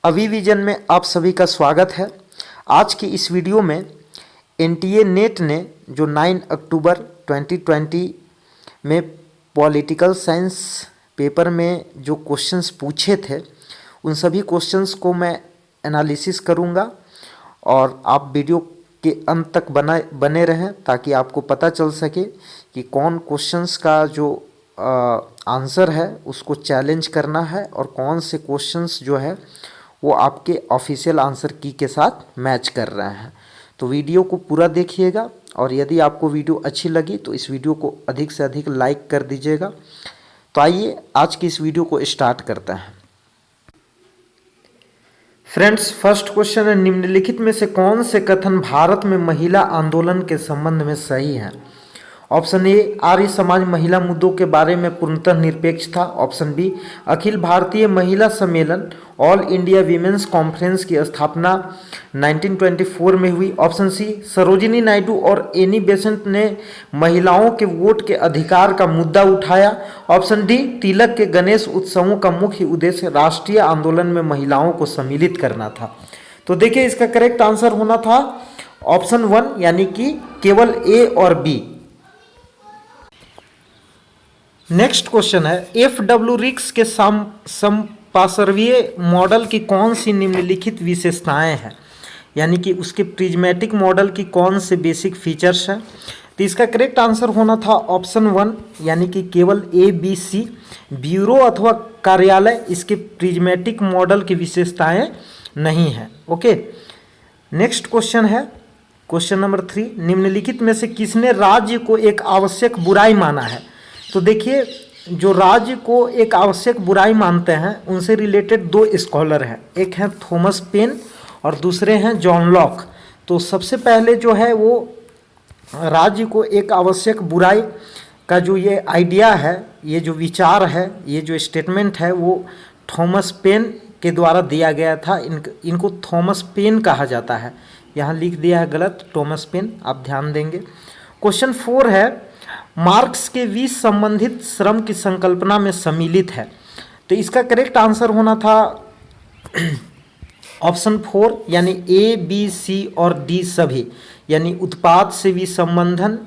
अभिविजन में आप सभी का स्वागत है। आज की इस वीडियो में एनटीए नेट ने जो 9 अक्टूबर 2020 में पॉलिटिकल साइंस पेपर में जो क्वेश्चंस पूछे थे उन सभी क्वेश्चंस को मैं एनालिसिस करूंगा और आप वीडियो के अंत तक बने रहें ताकि आपको पता चल सके कि कौन क्वेश्चंस का जो आंसर है उसको चैलेंज करना है और कौन से क्वेश्चंस जो है वो आपके ऑफिशियल आंसर की के साथ मैच कर रहे हैं। तो वीडियो को पूरा देखिएगा और यदि आपको वीडियो अच्छी लगी तो इस वीडियो को अधिक से अधिक लाइक कर दीजिएगा। तो आइए आज की इस वीडियो को स्टार्ट करते हैं। फ्रेंड्स, फर्स्ट क्वेश्चन है, निम्नलिखित में से कौन से कथन भारत में महिला आंदोलन के संबंध में सही है? ऑप्शन ए, आर्य समाज महिला मुद्दों के बारे में पूर्णतः निरपेक्ष था। ऑप्शन बी, अखिल भारतीय महिला सम्मेलन ऑल इंडिया वीमेंस कॉन्फ्रेंस की स्थापना 1924 में हुई। ऑप्शन सी, सरोजिनी नायडू और एनी बेसेंट ने महिलाओं के वोट के अधिकार का मुद्दा उठाया। ऑप्शन डी, तिलक के गणेश उत्सवों का मुख्य उद्देश्य राष्ट्रीय आंदोलन में महिलाओं को सम्मिलित करना था। तो देखिए, इसका करेक्ट आंसर होना था ऑप्शन 1 यानी कि केवल ए और बी। नेक्स्ट क्वेश्चन है, एफडब्ल्यू रिक्स के समपार्श्वीय मॉडल की कौन सी निम्नलिखित विशेषताएं हैं, यानी कि उसके प्रिज्मेटिक मॉडल की कौन से बेसिक फीचर्स हैं? तो इसका करेक्ट आंसर होना था ऑप्शन 1 यानी कि केवल ए बी सी। ब्यूरो अथवा कार्यालय इसके प्रिज्मेटिक मॉडल की विशेषताएं नहीं है। ओके, नेक्स्ट क्वेश्चन है क्वेश्चन नंबर 3, निम्नलिखित में से किसने राज्य को एक आवश्यक बुराई माना है? तो देखिए, जो राज्य को एक आवश्यक बुराई मानते हैं उनसे रिलेटेड दो स्कॉलर हैं, एक हैं थॉमस पेन और दूसरे हैं जॉन लॉक। तो सबसे पहले जो है वो राज्य को एक आवश्यक बुराई का जो ये आइडिया है, ये जो विचार है, ये जो स्टेटमेंट है वो थॉमस पेन के द्वारा दिया गया था। इनको थॉमस पेन कहा जाता है, यहाँ लिख दिया है गलत, थॉमस पेन, आप ध्यान देंगे। क्वेश्चन 4 है, मार्क्स के 20 संबंधित श्रम की संकल्पना में सम्मिलित है। तो इसका करेक्ट आंसर होना था ऑप्शन 4 यानी ए बी सी और डी सभी, यानी उत्पाद से विसंबंधन,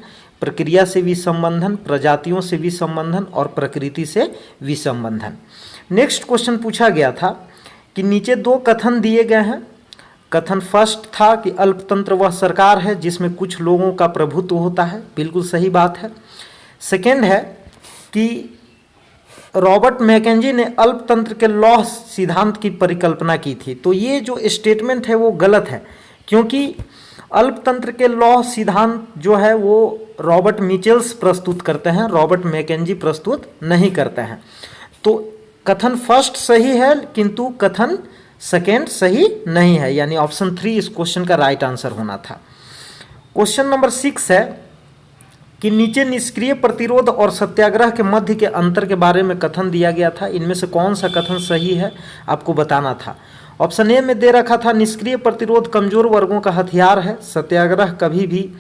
प्रक्रिया से विसंबंधन, प्रजातियों से विसंबंधन और प्रकृति से विसंबंधन। नेक्स्ट क्वेश्चन पूछा गया था कि नीचे दो कथन दिए गए हैं। कथन फर्स्ट था कि अल्पतंत्र वह सरकार है जिसमें कुछ लोगों का प्रभुत्व होता है, बिल्कुल सही बात है। सेकेंड है कि रॉबर्ट मैकेंजी ने अल्पतंत्र के लॉ सिद्धांत की परिकल्पना की थी। तो ये जो स्टेटमेंट है वो गलत है, क्योंकि अल्पतंत्र के लॉ सिद्धांत जो है वो रॉबर्ट मिचेल्स प्रस्तुत करते हैं, रॉबर्ट मैकेंजी प्रस्तुत नहीं करते हैं। तो कथन फर्स्ट सही है किंतु कथन सेकेंड सही नहीं है, यानी ऑप्शन 3 इस क्वेश्चन का राइट आंसर होना था। क्वेश्चन नंबर 6 है कि नीचे निष्क्रिय प्रतिरोध और सत्याग्रह के मध्य के अंतर के बारे में कथन दिया गया था, इनमें से कौन सा कथन सही है आपको बताना था। ऑप्शन ए में दे रखा था निष्क्रिय प्रतिरोध कमजोर वर्गों का हथियार है, सत्याग्रह कभी भी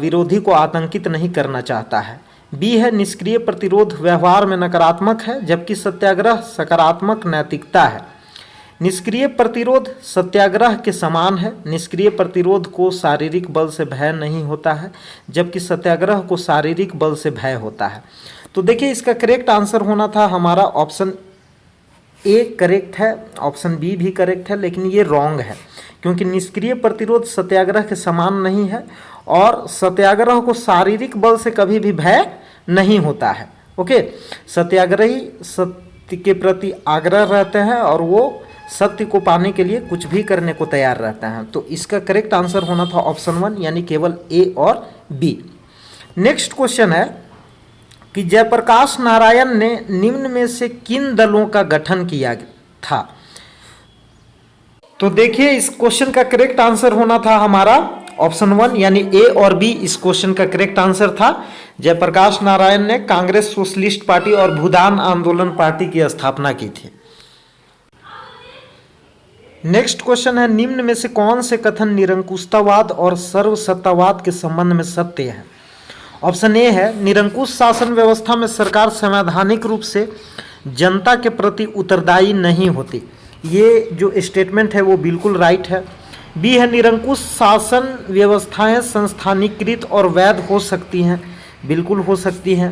विरोधी को आतंकित नहीं करना चाहता है। बी है निष्क्रिय प्रतिरोध व्यवहार में नकारात्मक है जबकि सत्याग्रह सकारात्मक नैतिकता है। निष्क्रिय प्रतिरोध सत्याग्रह के समान है, निष्क्रिय प्रतिरोध को शारीरिक बल से भय नहीं होता है जबकि सत्याग्रह को शारीरिक बल से भय होता है। तो देखिए, इसका करेक्ट आंसर होना था हमारा ऑप्शन ए करेक्ट है, ऑप्शन बी भी करेक्ट है, लेकिन ये रॉन्ग है क्योंकि निष्क्रिय प्रतिरोध सत्याग्रह के समान नहीं है और सत्याग्रह को शारीरिक बल से कभी भी भय नहीं होता है। ओके, सत्याग्रही सत्य के प्रति आग्रह रहते हैं और वो सत्य को पाने के लिए कुछ भी करने को तैयार रहते हैं। तो इसका करेक्ट आंसर होना था ऑप्शन 1 यानी केवल ए और बी। नेक्स्ट क्वेश्चन है कि जयप्रकाश नारायण ने निम्न में से किन दलों का गठन किया था? तो देखिए, इस क्वेश्चन का करेक्ट आंसर होना था हमारा ऑप्शन 1 यानी ए और बी इस क्वेश्चन का करेक्ट आंसर था। जयप्रकाश नारायण ने कांग्रेस सोशलिस्ट पार्टी और भूदान आंदोलन पार्टी की स्थापना की थी। नेक्स्ट क्वेश्चन है, निम्न में से कौन से कथन निरंकुशतावाद और सर्वसत्तावाद के संबंध में सत्य है? ऑप्शन ए है निरंकुश शासन व्यवस्था में सरकार संवैधानिक रूप से जनता के प्रति उत्तरदायी नहीं होती। ये जो स्टेटमेंट है वो बिल्कुल राइट है। बी है निरंकुश शासन व्यवस्थाएं संस्थानीकृत और वैध हो सकती हैं, बिल्कुल हो सकती हैं।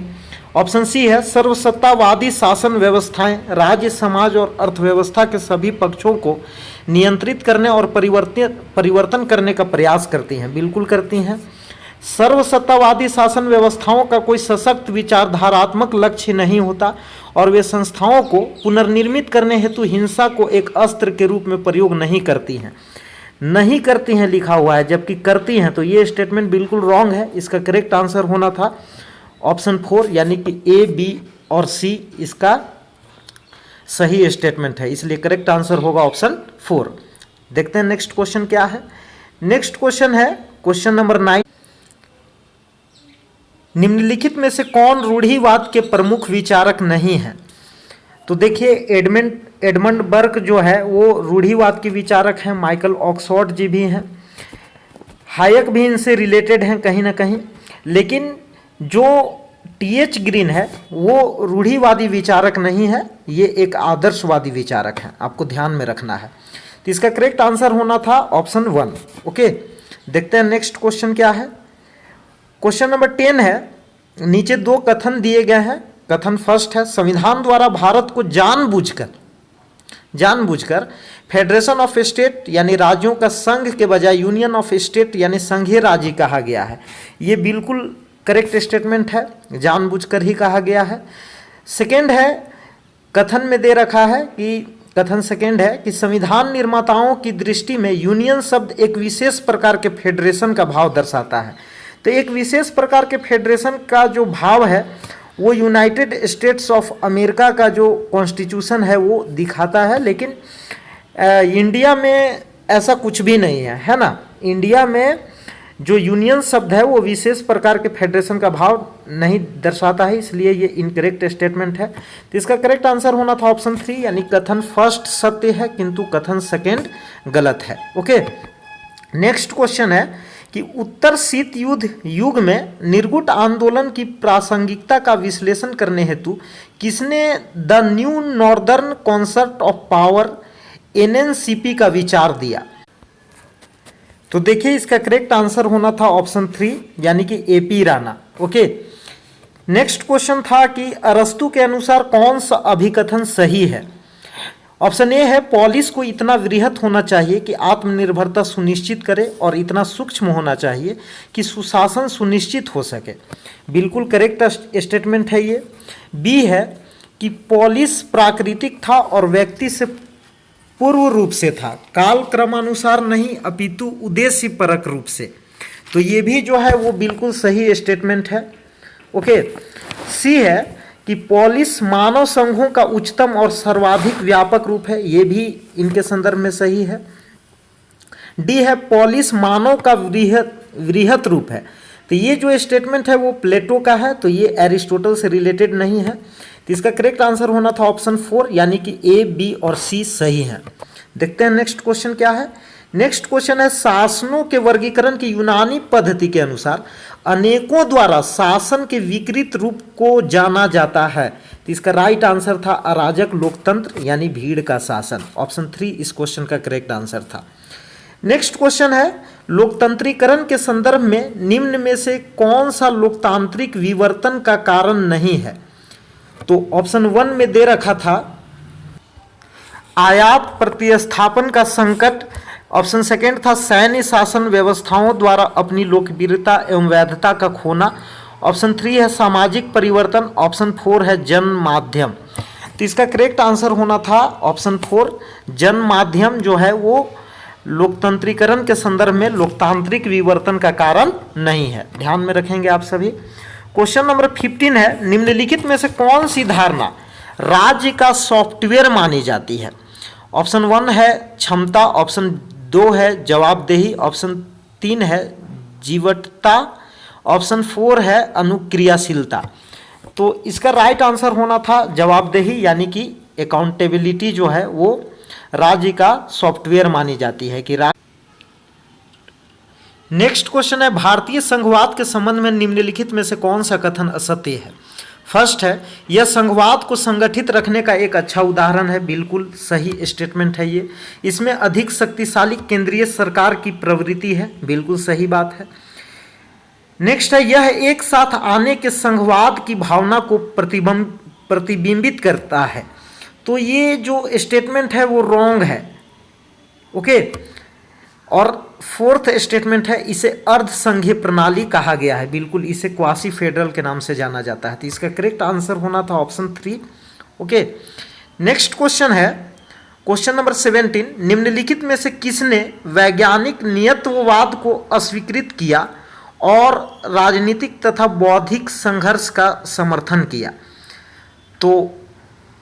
ऑप्शन सी है सर्वसत्तावादी शासन व्यवस्थाएं राज्य समाज और अर्थव्यवस्था के सभी पक्षों को नियंत्रित करने और परिवर्तन करने का प्रयास करती हैं, बिल्कुल करती हैं। सर्वसत्तावादी शासन व्यवस्थाओं का कोई सशक्त विचारधारात्मक लक्ष्य नहीं होता और वे संस्थाओं को पुनर्निर्मित करने हेतु हिंसा को एक अस्त्र के रूप में प्रयोग नहीं करती हैं, नहीं करती हैं लिखा हुआ है, जबकि करती हैं, तो ये स्टेटमेंट बिल्कुल रॉन्ग है। इसका करेक्ट आंसर होना था ऑप्शन 4, यानी कि ए, बी और सी इसका सही स्टेटमेंट है, इसलिए करेक्ट आंसर होगा ऑप्शन 4। देखते हैं नेक्स्ट क्वेश्चन क्या है। नेक्स्ट क्वेश्चन है क्वेश्चन नंबर 9। निम्नलिखित में से कौन रूढ़िवाद के प्रमुख विचारक नहीं है? तो देखिए एडमंड बर्क जो है वो रूढ़िवाद के विचारक हैं, माइकल ऑक्सफोर्ड जी भी हैं, हायक भी इनसे रिलेटेड हैं कहीं ना कहीं, लेकिन जो टी.एच. ग्रीन है वो रूढ़िवादी विचारक नहीं है, ये एक आदर्शवादी विचारक हैं, आपको ध्यान में रखना है। तो इसका करेक्ट आंसर होना था ऑप्शन 1। ओके, देखते हैं नेक्स्ट क्वेश्चन क्या है। क्वेश्चन नंबर 10 है, नीचे 2 कथन दिए गए हैं। कथन फर्स्ट है संविधान द्वारा भारत को जानबूझकर फेडरेशन ऑफ स्टेट यानी राज्यों का संघ के बजाय यूनियन ऑफ स्टेट यानी संघीय राज्य कहा गया है। ये बिल्कुल करेक्ट स्टेटमेंट है, जानबूझकर ही कहा गया है। सेकेंड है, कथन में दे रखा है कि कथन सेकेंड है कि संविधान निर्माताओं की दृष्टि में यूनियन शब्द एक विशेष प्रकार के फेडरेशन का भाव दर्शाता है। तो एक विशेष प्रकार के फेडरेशन का जो भाव है वो यूनाइटेड स्टेट्स ऑफ अमेरिका का जो कॉन्स्टिट्यूशन है वो दिखाता है, लेकिन इंडिया में ऐसा कुछ भी नहीं है, है ना। इंडिया में जो यूनियन शब्द है वो विशेष प्रकार के फेडरेशन का भाव नहीं दर्शाता है, इसलिए ये इनकरेक्ट स्टेटमेंट है। तो इसका करेक्ट आंसर होना था ऑप्शन 3, यानी कथन फर्स्ट सत्य है किंतु कथन सेकेंड गलत है। ओके, नेक्स्ट क्वेश्चन है कि उत्तर शीत युद्ध युग में निर्गुट आंदोलन की प्रासंगिकता का विश्लेषण करने हेतु किसने the new northern concept of power NNCP का विचार दिया? तो देखिए इसका करेक्ट आंसर होना था ऑप्शन 3, यानी कि AP Rana. Okay, next question था कि अरस्तु के अनुसार कौन सा अभिकथन सही है? ऑप्शन ए है पॉलिस को इतना वृहत होना चाहिए कि आत्मनिर्भरता सुनिश्चित करे और इतना सूक्ष्म होना चाहिए कि सुशासन सुनिश्चित हो सके, बिल्कुल करेक्ट स्टेटमेंट है ये। बी है कि पॉलिस प्राकृतिक था और व्यक्ति से पूर्व रूप से था, काल क्रमानुसार नहीं अपितु उद्देश्य परक रूप से, तो ये भी जो है वो बिल्कुल सही स्टेटमेंट है। ओके, सी है कि पॉलिस मानव संघों का उच्चतम और सर्वाधिक व्यापक रूप है, ये भी इनके संदर्भ में सही है। डी है पॉलिस मानव का वृहत रूप है, तो ये जो स्टेटमेंट है वो प्लेटो का है, तो ये एरिस्टोटल से रिलेटेड नहीं है। तो इसका करेक्ट आंसर होना था ऑप्शन 4, यानी कि ए, बी और सी सही है। देखते हैं नेक्स्ट क्वेश्चन क्या है। नेक्स्ट क्वेश्चन है शासनों के वर्गीकरण की यूनानी पद्धति के अनुसार अनेकों द्वारा शासन के विकृत रूप को जाना जाता है। तो इसका राइट आंसर था अराजक लोकतंत्र यानी भीड़ का शासन। ऑप्शन 3 इस क्वेश्चन का करेक्ट आंसर था। नेक्स्ट क्वेश्चन है लोकतंत्रीकरण के संदर्भ में निम्न में से कौन सा लोकतांत्रिक विवर्तन का कारण नहीं है? तो ऑप्शन 1 में दे रखा था आयात प्रतिस्थापन का संकट, ऑप्शन सेकेंड था सैन्य शासन व्यवस्थाओं द्वारा अपनी लोकप्रियता एवं वैधता का खोना, ऑप्शन 3 है सामाजिक परिवर्तन, ऑप्शन 4 है जन माध्यम। तो इसका करेक्ट आंसर होना था ऑप्शन 4, जन माध्यम जो है वो लोकतंत्रीकरण के संदर्भ में लोकतांत्रिक विवर्तन का कारण नहीं है, ध्यान में रखेंगे आप सभी। क्वेश्चन नंबर 15 है निम्नलिखित में से कौन सी धारणा राज्य का सॉफ्टवेयर मानी जाती है? ऑप्शन 1 है क्षमता, ऑप्शन 2 है जवाबदेही, ऑप्शन 3 है जीवटता, ऑप्शन 4 है अनुक्रियाशीलता। तो इसका राइट आंसर होना था जवाबदेही, यानी कि अकाउंटेबिलिटी जो है वो राज्य का सॉफ्टवेयर मानी जाती है कि नेक्स्ट क्वेश्चन है भारतीय संघवाद के संबंध में निम्नलिखित में से कौन सा कथन असत्य है? फर्स्ट है, यह संघवाद को संगठित रखने का एक अच्छा उदाहरण है। बिल्कुल सही स्टेटमेंट है ये। इसमें अधिक शक्तिशाली केंद्रीय सरकार की प्रवृत्ति है। बिल्कुल सही बात है। नेक्स्ट है, यह एक साथ आने के संघवाद की भावना को प्रतिबिंबित करता है। तो ये जो स्टेटमेंट है वो रॉन्ग है। ओके। और फोर्थ स्टेटमेंट है, इसे अर्ध संघीय प्रणाली कहा गया है। बिल्कुल, इसे क्वासी फेडरल के नाम से जाना जाता है। तो इसका करेक्ट आंसर होना था ऑप्शन 3। ओके। नेक्स्ट क्वेश्चन है क्वेश्चन नंबर 17, निम्नलिखित में से किसने वैज्ञानिक नियतवाद को अस्वीकृत किया और राजनीतिक तथा बौद्धिक संघर्ष का समर्थन किया? तो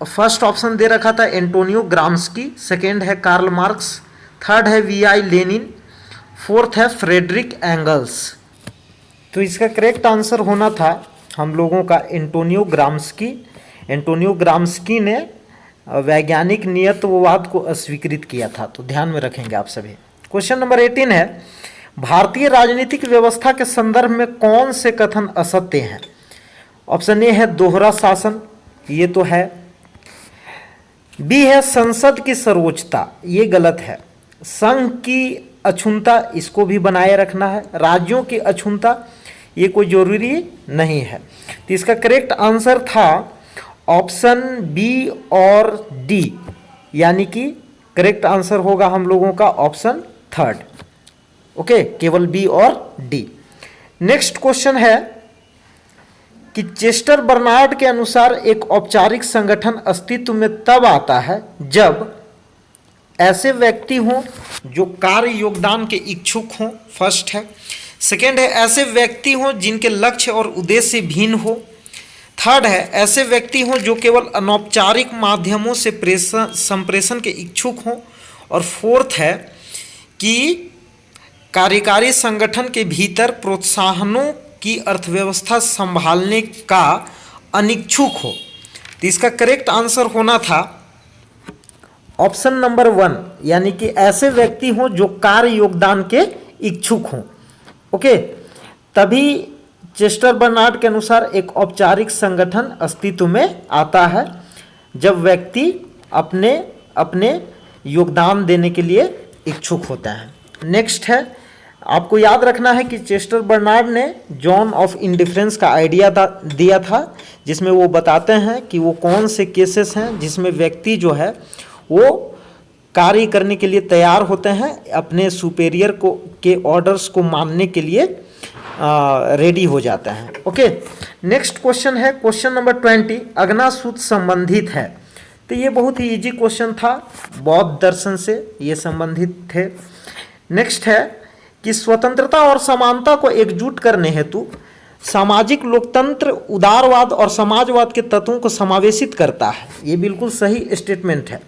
फर्स्ट ऑप्शन दे रखा था एंटोनियो ग्राम्स्की, सेकेंड है कार्ल मार्क्स, थर्ड है वी.आई. लेनिन, फोर्थ है फ्रेडरिक एंगल्स। तो इसका करेक्ट आंसर होना था हम लोगों का एंटोनियो ग्राम्स्की। एंटोनियो ग्राम्स्की ने वैज्ञानिक नियतवाद को अस्वीकृत किया था। तो ध्यान में रखेंगे आप सभी। क्वेश्चन नंबर 18 है, भारतीय राजनीतिक व्यवस्था के संदर्भ में कौन से कथन असत्य हैं? ऑप्शन ए है दोहरा शासन, ये तो है। बी है संसद की सर्वोच्चता, ये गलत है। संघ की अछूता, इसको भी बनाए रखना है। राज्यों की अछूता, ये कोई जरूरी नहीं है। तो इसका करेक्ट आंसर था ऑप्शन बी और डी, यानी कि करेक्ट आंसर होगा हम लोगों का ऑप्शन थर्ड। ओके, केवल बी और डी। नेक्स्ट क्वेश्चन है कि चेस्टर बर्नार्ड के अनुसार एक औपचारिक संगठन अस्तित्व में तब आता है जब ऐसे व्यक्ति हों जो कार्य योगदान के इच्छुक हों, फर्स्ट है। सेकेंड है, ऐसे व्यक्ति हों जिनके लक्ष्य और उद्देश्य भिन्न हो। थर्ड है, ऐसे व्यक्ति हों जो केवल अनौपचारिक माध्यमों से संप्रेषण के इच्छुक हों। और फोर्थ है कि कार्यकारी संगठन के भीतर प्रोत्साहनों की अर्थव्यवस्था संभालने का अनिच्छुक हो। तो इसका करेक्ट आंसर होना था ऑप्शन नंबर 1, यानी कि ऐसे व्यक्ति हों जो कार्य योगदान के इच्छुक हों। ओके, तभी चेस्टर बर्नार्ड के अनुसार एक औपचारिक संगठन अस्तित्व में आता है जब व्यक्ति अपने अपने योगदान देने के लिए इच्छुक होते हैं। नेक्स्ट है, आपको याद रखना है कि चेस्टर बर्नार्ड ने जोन ऑफ इंडिफरेंस का आइडिया दिया था, जिसमें वो बताते हैं कि वो कौन से केसेस हैं जिसमें व्यक्ति जो है वो कार्य करने के लिए तैयार होते हैं, अपने सुपेरियर के ऑर्डर्स को मानने के लिए रेडी हो जाते हैं। ओके। नेक्स्ट क्वेश्चन है क्वेश्चन नंबर 20, अग्नासूत्र संबंधित है। तो ये बहुत ही इजी क्वेश्चन था, बौद्ध दर्शन से ये संबंधित थे। नेक्स्ट है कि स्वतंत्रता और समानता को एकजुट करने हेतु सामाजिक लोकतंत्र उदारवाद और समाजवाद के तत्वों को समावेशित करता है। ये बिल्कुल सही स्टेटमेंट है।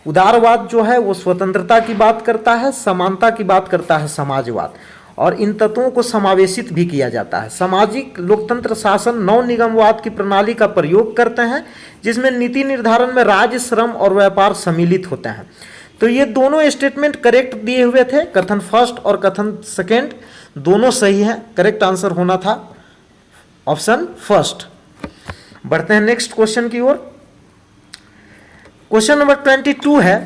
उदारवाद जो है वो स्वतंत्रता की बात करता है, समानता की बात करता है समाजवाद, और इन तत्वों को समावेशित भी किया जाता है। सामाजिक लोकतंत्र शासन नव निगमवाद की प्रणाली का प्रयोग करते हैं जिसमें नीति निर्धारण में राज्य, श्रम और व्यापार सम्मिलित होते हैं। तो ये दोनों स्टेटमेंट करेक्ट दिए हुए थे, कथन फर्स्ट और कथन सेकेंड दोनों सही हैं। करेक्ट आंसर होना था ऑप्शन फर्स्ट। बढ़ते हैं नेक्स्ट क्वेश्चन की ओर। क्वेश्चन नंबर 22 है,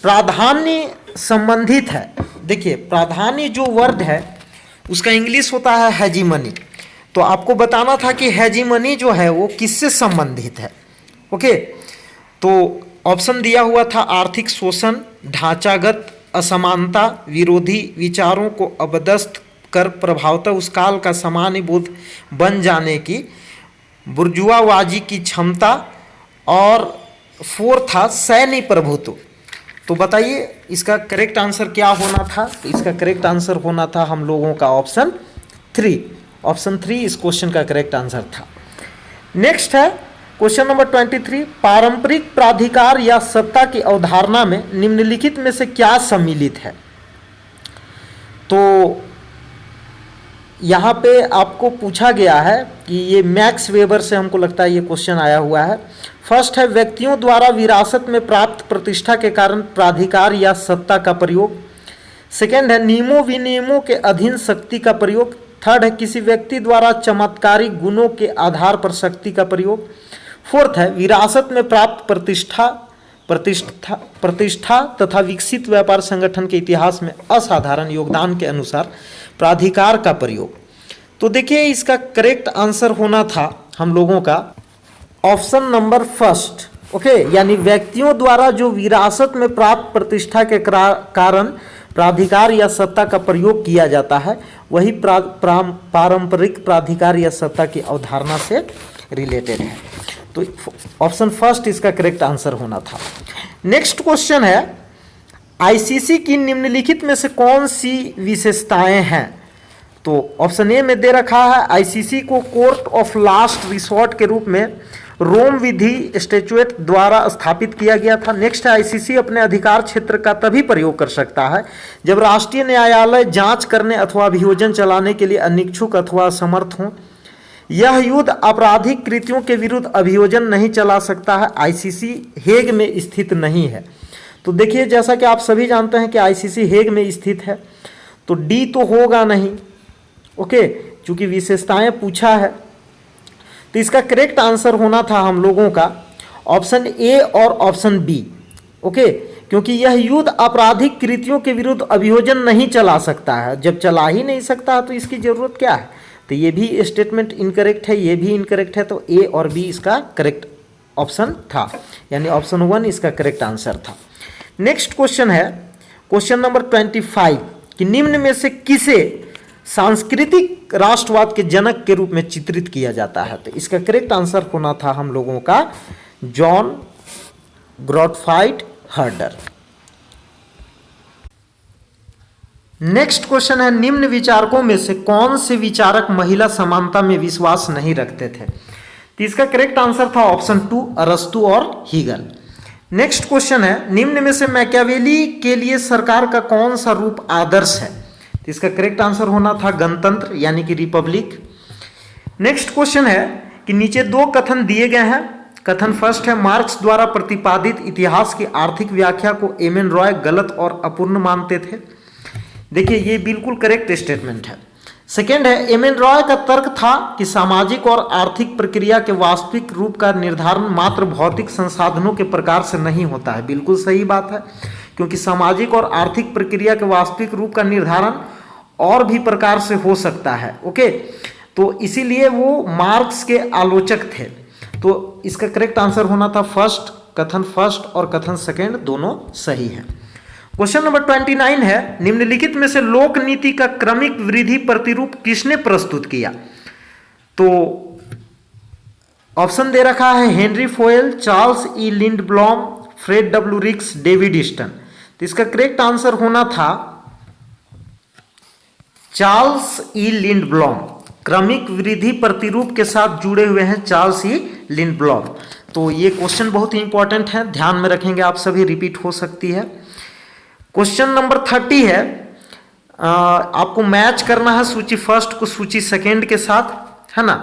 प्राधान्य संबंधित है। देखिए, प्राधान्य जो वर्ड है उसका इंग्लिश होता है हेजीमनी। तो आपको बताना था कि हेजीमनी जो है वो किससे संबंधित है। ओके, तो ऑप्शन दिया हुआ था आर्थिक शोषण, ढांचागत असमानता, विरोधी विचारों को अपदस्थ कर प्रभावतः उस काल का सामान्य बोध बन जाने की बुर्जुआवाजी की क्षमता, और फोर्थ था सैन्य प्रभुत्व। तो बताइए इसका करेक्ट आंसर क्या होना था? तो इसका करेक्ट आंसर होना था हम लोगों का ऑप्शन 3। ऑप्शन 3 इस क्वेश्चन का करेक्ट आंसर था। नेक्स्ट है क्वेश्चन नंबर 23, पारंपरिक प्राधिकार या सत्ता की अवधारणा में निम्नलिखित में से क्या सम्मिलित है? तो यहाँ पे आपको पूछा गया है कि ये मैक्स वेबर से हमको लगता है ये क्वेश्चन आया हुआ है। फर्स्ट है, व्यक्तियों द्वारा विरासत में प्राप्त प्रतिष्ठा के कारण प्राधिकार या सत्ता का प्रयोग। सेकेंड है, नियमों विनियमों के अधीन शक्ति का प्रयोग। थर्ड है किसी व्यक्ति द्वारा चमत्कारिक गुणों के आधार पर शक्ति का प्रयोग। फोर्थ है विरासत में प्राप्त प्रतिष्ठा तथा विकसित व्यापार संगठन के इतिहास में असाधारण योगदान के अनुसार प्राधिकार का प्रयोग। तो देखिए इसका करेक्ट आंसर होना था हम लोगों का ऑप्शन नंबर फर्स्ट। ओके, यानी व्यक्तियों द्वारा जो विरासत में प्राप्त प्रतिष्ठा के कारण प्राधिकार या सत्ता का प्रयोग किया जाता है वही पारंपरिक प्राधिकार या सत्ता की अवधारणा से रिलेटेड है। तो ऑप्शन फर्स्ट इसका करेक्ट आंसर होना था। नेक्स्ट क्वेश्चन है आईसीसी की निम्नलिखित में से कौन सी विशेषताएं हैं। तो ऑप्शन ए में दे रखा है आईसीसी को कोर्ट ऑफ लास्ट रिसोर्ट के रूप में रोम विधि स्टैट्यूट द्वारा स्थापित किया गया था। नेक्स्ट है आईसीसी अपने अधिकार क्षेत्र का तभी प्रयोग कर सकता है जब राष्ट्रीय न्यायालय जांच करने अथवा अभियोजन चलाने के लिए अनिच्छुक अथवा असमर्थ हो। यह युद्ध आपराधिक कृतियों के विरुद्ध अभियोजन नहीं चला सकता है। आईसीसी हेग में स्थित नहीं है। तो देखिए जैसा कि आप सभी जानते हैं कि आईसीसी हेग में स्थित है, तो डी तो होगा नहीं। ओके, चूंकि विशेषताएं पूछा है तो इसका करेक्ट आंसर होना था हम लोगों का ऑप्शन ए और ऑप्शन बी। ओके, क्योंकि यह युद्ध आपराधिक कृतियों के विरुद्ध अभियोजन नहीं चला सकता है। जब चला ही नहीं सकता है तो इसकी जरूरत क्या है। तो ये भी स्टेटमेंट इनकरेक्ट है, ये भी इनकरेक्ट है। तो ए और बी इसका करेक्ट ऑप्शन था, यानी ऑप्शन 1 इसका करेक्ट आंसर था। नेक्स्ट क्वेश्चन है क्वेश्चन नंबर 25 कि निम्न में से किसे सांस्कृतिक राष्ट्रवाद के जनक के रूप में चित्रित किया जाता है। तो इसका करेक्ट आंसर होना था हम लोगों का जॉन गॉटफ्राइड हर्डर। नेक्स्ट क्वेश्चन है निम्न विचारकों में से कौन से विचारक महिला समानता में विश्वास नहीं रखते थे। तो इसका करेक्ट आंसर था ऑप्शन 2 अरस्तु और हीगल। नेक्स्ट क्वेश्चन है निम्न में से मैकियावेली के लिए सरकार का कौन सा रूप आदर्श है। तो इसका करेक्ट आंसर होना था गणतंत्र यानी कि रिपब्लिक। नेक्स्ट क्वेश्चन है कि नीचे 2 कथन दिए गए हैं। कथन फर्स्ट है मार्क्स द्वारा प्रतिपादित इतिहास की आर्थिक व्याख्या को एम.एन. रॉय गलत और अपूर्ण मानते थे। देखिए ये बिल्कुल करेक्ट स्टेटमेंट है। सेकेंड है एम.एन. रॉय का तर्क था कि सामाजिक और आर्थिक प्रक्रिया के वास्तविक रूप का निर्धारण मात्र भौतिक संसाधनों के प्रकार से नहीं होता है। बिल्कुल सही बात है, क्योंकि सामाजिक और आर्थिक प्रक्रिया के वास्तविक रूप का निर्धारण और भी प्रकार से हो सकता है। ओके, तो इसीलिए वो मार्क्स के आलोचक थे। तो इसका करेक्ट आंसर होना था फर्स्ट, कथन फर्स्ट और कथन सेकेंड दोनों सही है। क्वेश्चन नंबर 29 है निम्नलिखित में से लोक नीति का क्रमिक वृद्धि प्रतिरूप किसने प्रस्तुत किया। तो ऑप्शन दे रखा है Henry Foyle, Charles E लिंडब्लॉम, Fred W रिक्स, डेविड ईस्टन। तो इसका करेक्ट आंसर होना था चार्ल्स ई लिंडब्लॉम। क्रमिक वृद्धि प्रतिरूप के साथ जुड़े हुए हैं चार्ल्स ई लिंडब्लॉम। तो ये क्वेश्चन बहुत ही इंपॉर्टेंट है, ध्यान में रखेंगे आप सभी, रिपीट हो सकती है। क्वेश्चन नंबर 30 है आपको मैच करना है सूची फर्स्ट को सूची सेकेंड के साथ, है ना।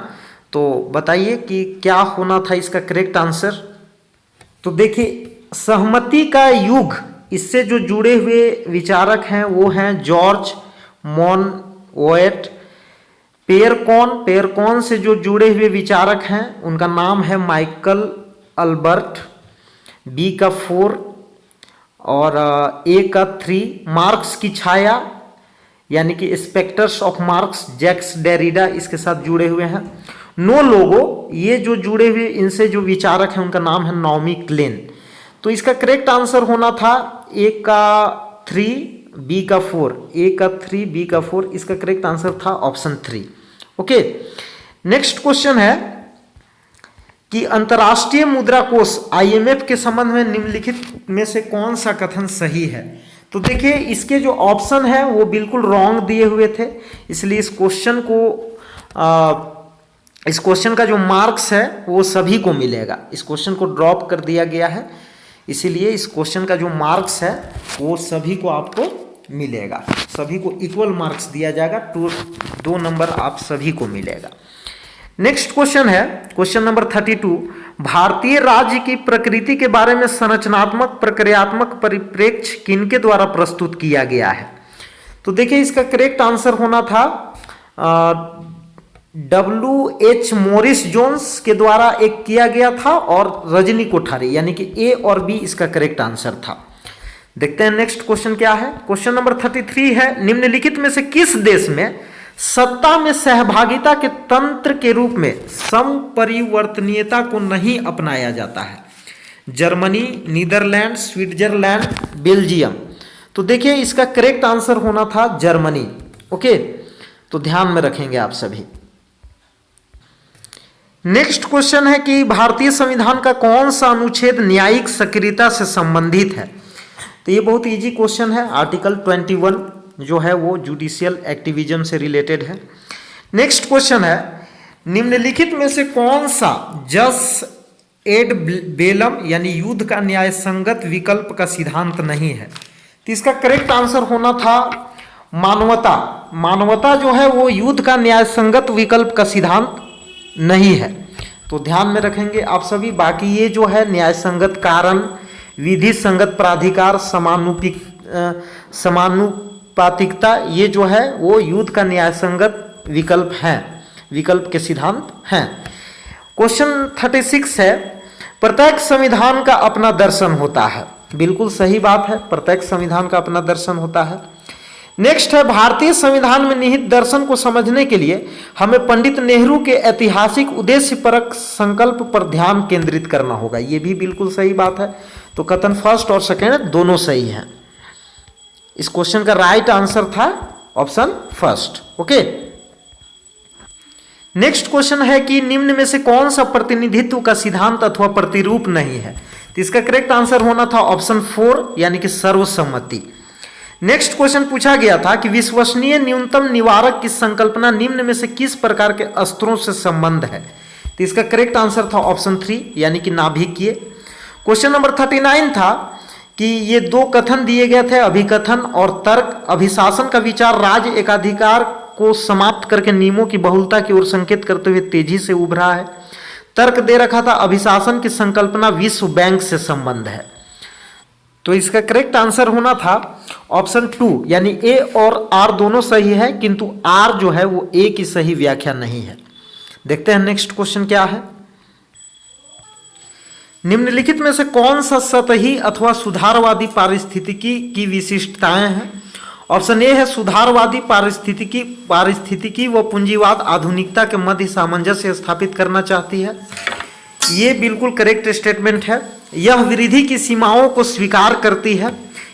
तो बताइए कि क्या होना था इसका करेक्ट आंसर। तो देखिए सहमति का युग, इससे जो जुड़े हुए विचारक हैं वो हैं जॉर्ज मॉनवेट। पेयरकॉन से जो जुड़े हुए विचारक हैं उनका नाम है माइकल अल्बर्ट। बी का 4 और ए का 3 मार्क्स की छाया यानी कि spectres of Marx, Jacques Derrida इसके साथ जुड़े हुए हैं। नो लोगो, ये जो जुड़े हुए इनसे जो विचारक हैं उनका नाम है नॉमी क्लेन। तो इसका करेक्ट आंसर होना था ए का 3 बी का 4, ए का 3 बी का 4, इसका करेक्ट आंसर था ऑप्शन 3। ओके, नेक्स्ट क्वेश्चन है कि अंतर्राष्ट्रीय मुद्रा कोष IMF के संबंध में निम्नलिखित में से कौन सा कथन सही है। तो देखिए इसके जो ऑप्शन है वो बिल्कुल रॉन्ग दिए हुए थे, इसलिए इस क्वेश्चन का जो मार्क्स है वो सभी को मिलेगा। इस क्वेश्चन को ड्रॉप कर दिया गया है, इसीलिए इस क्वेश्चन का जो मार्क्स है वो सभी को आपको मिलेगा, सभी को इक्वल मार्क्स दिया जाएगा, 2 नंबर आप सभी को मिलेगा। नेक्स्ट क्वेश्चन है क्वेश्चन नंबर 32, भारतीय राज्य की प्रकृति के बारे में संरचनात्मक प्रक्रियात्मक परिप्रेक्ष्य किनके द्वारा प्रस्तुत किया गया है। तो देखिए इसका करेक्ट आंसर होना था W.H. मॉरिस जोन्स के द्वारा एक किया गया था, और रजनी कोठारी, यानी कि ए और बी इसका करेक्ट आंसर था। देखते हैं नेक्स्ट क्वेश्चन क्या है। क्वेश्चन नंबर 33 है, निम्नलिखित में से किस देश में सत्ता में सहभागिता के तंत्र के रूप में समपरिवर्तनीयता को नहीं अपनाया जाता है? Germany, Netherlands, Switzerland, Belgium. तो देखिए इसका करेक्ट आंसर होना था जर्मनी। ओके, तो ध्यान में रखेंगे आप सभी। नेक्स्ट क्वेश्चन है कि भारतीय संविधान का कौन सा अनुच्छेद न्यायिक सक्रियता से संबंधित है? तो ये बहुत इजी क्वेश्चन है। आर्टिकल 21 जो है वो जुडिशियल एक्टिविज्म से रिलेटेड है। नेक्स्ट क्वेश्चन है, निम्नलिखित में से कौन सा जस एड बेलम यानी युद्ध का न्याय संगत विकल्प का सिद्धांत नहीं है? तो इसका करेक्ट आंसर होना था मानवता। मानवता जो है वो युद्ध का न्याय संगत विकल्प का सिद्धांत नहीं है, तो ध्यान में रखेंगे आप सभी। बाकी ये जो है न्याय संगत कारण, विधि संगत प्राधिकार, समानुपातिकता, ये जो है वो युद्ध का न्याय संगत विकल्प है, विकल्प के सिद्धांत हैं। क्वेश्चन 36 है, प्रत्येक संविधान का अपना दर्शन होता है। बिल्कुल सही बात है, प्रत्येक संविधान का अपना दर्शन होता है। नेक्स्ट है, भारतीय संविधान में निहित दर्शन को समझने के लिए हमें पंडित नेहरू के ऐतिहासिक उद्देश्यपरक संकल्प पर ध्यान केंद्रित करना होगा। ये भी बिल्कुल सही बात है। तो कथन फर्स्ट और सेकेंड दोनों सही हैं। इस क्वेश्चन का राइट आंसर था option first. Okay, next question है कि निम्न में से कौन सा प्रतिनिधित्व का सिद्धांत अथवा प्रतिरूप नहीं है? तो इसका करेक्ट आंसर होना था ऑप्शन 4 यानी कि सर्वसम्मति। नेक्स्ट क्वेश्चन पूछा गया था कि विश्वसनीय न्यूनतम निवारक की संकल्पना निम्न में से किस प्रकार के अस्त्रों से संबंध है? तो इसका करेक्ट आंसर था ऑप्शन 3 यानी कि नाभिकीय। क्वेश्चन नंबर 39 था कि ये दो कथन दिए गए थे, अभिकथन और तर्क। अभिशासन का विचार राज्य एकाधिकार को समाप्त करके नियमों की बहुलता की ओर संकेत करते हुए तेजी से उभरा है। तर्क दे रखा था अभिशासन की संकल्पना विश्व बैंक से संबंध है। तो इसका करेक्ट आंसर होना था ऑप्शन 2 यानी ए और आर दोनों सही है, किंतु आर जो है वो ए की सही व्याख्या नहीं है। देखते हैं नेक्स्ट क्वेश्चन क्या है। निम्नलिखित में से कौन सा सतही अथवा सुधारवादी पारिस्थितिकी की विशिष्टताएं हैं? ऑप्शन ए है सुधारवादी पारिस्थितिकी व पूंजीवाद आधुनिकता के मध्य सामंजस्य स्थापित करना चाहती है। ये बिल्कुल करेक्ट स्टेटमेंट है। यह वृद्धि की सीमाओं को स्वीकार करती है,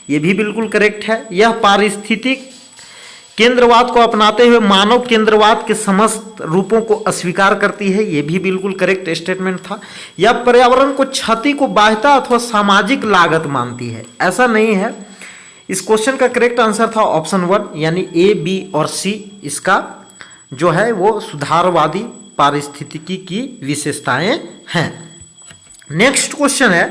ये भी बिल्कुल करेक्ट है। यह पारिस्थितिक केंद्रवाद को अपनाते हुए मानव केंद्रवाद के समस्त रूपों को अस्वीकार करती है, ये भी बिल्कुल करेक्ट स्टेटमेंट था। यह पर्यावरण को क्षति को बाह्यता अथवा सामाजिक लागत मानती है, ऐसा नहीं है। इस क्वेश्चन का करेक्ट आंसर था ऑप्शन 1 यानी ए, बी और सी इसका जो है वो सुधारवादी पारिस्थितिकी की विशेषताएं हैं। नेक्स्ट क्वेश्चन है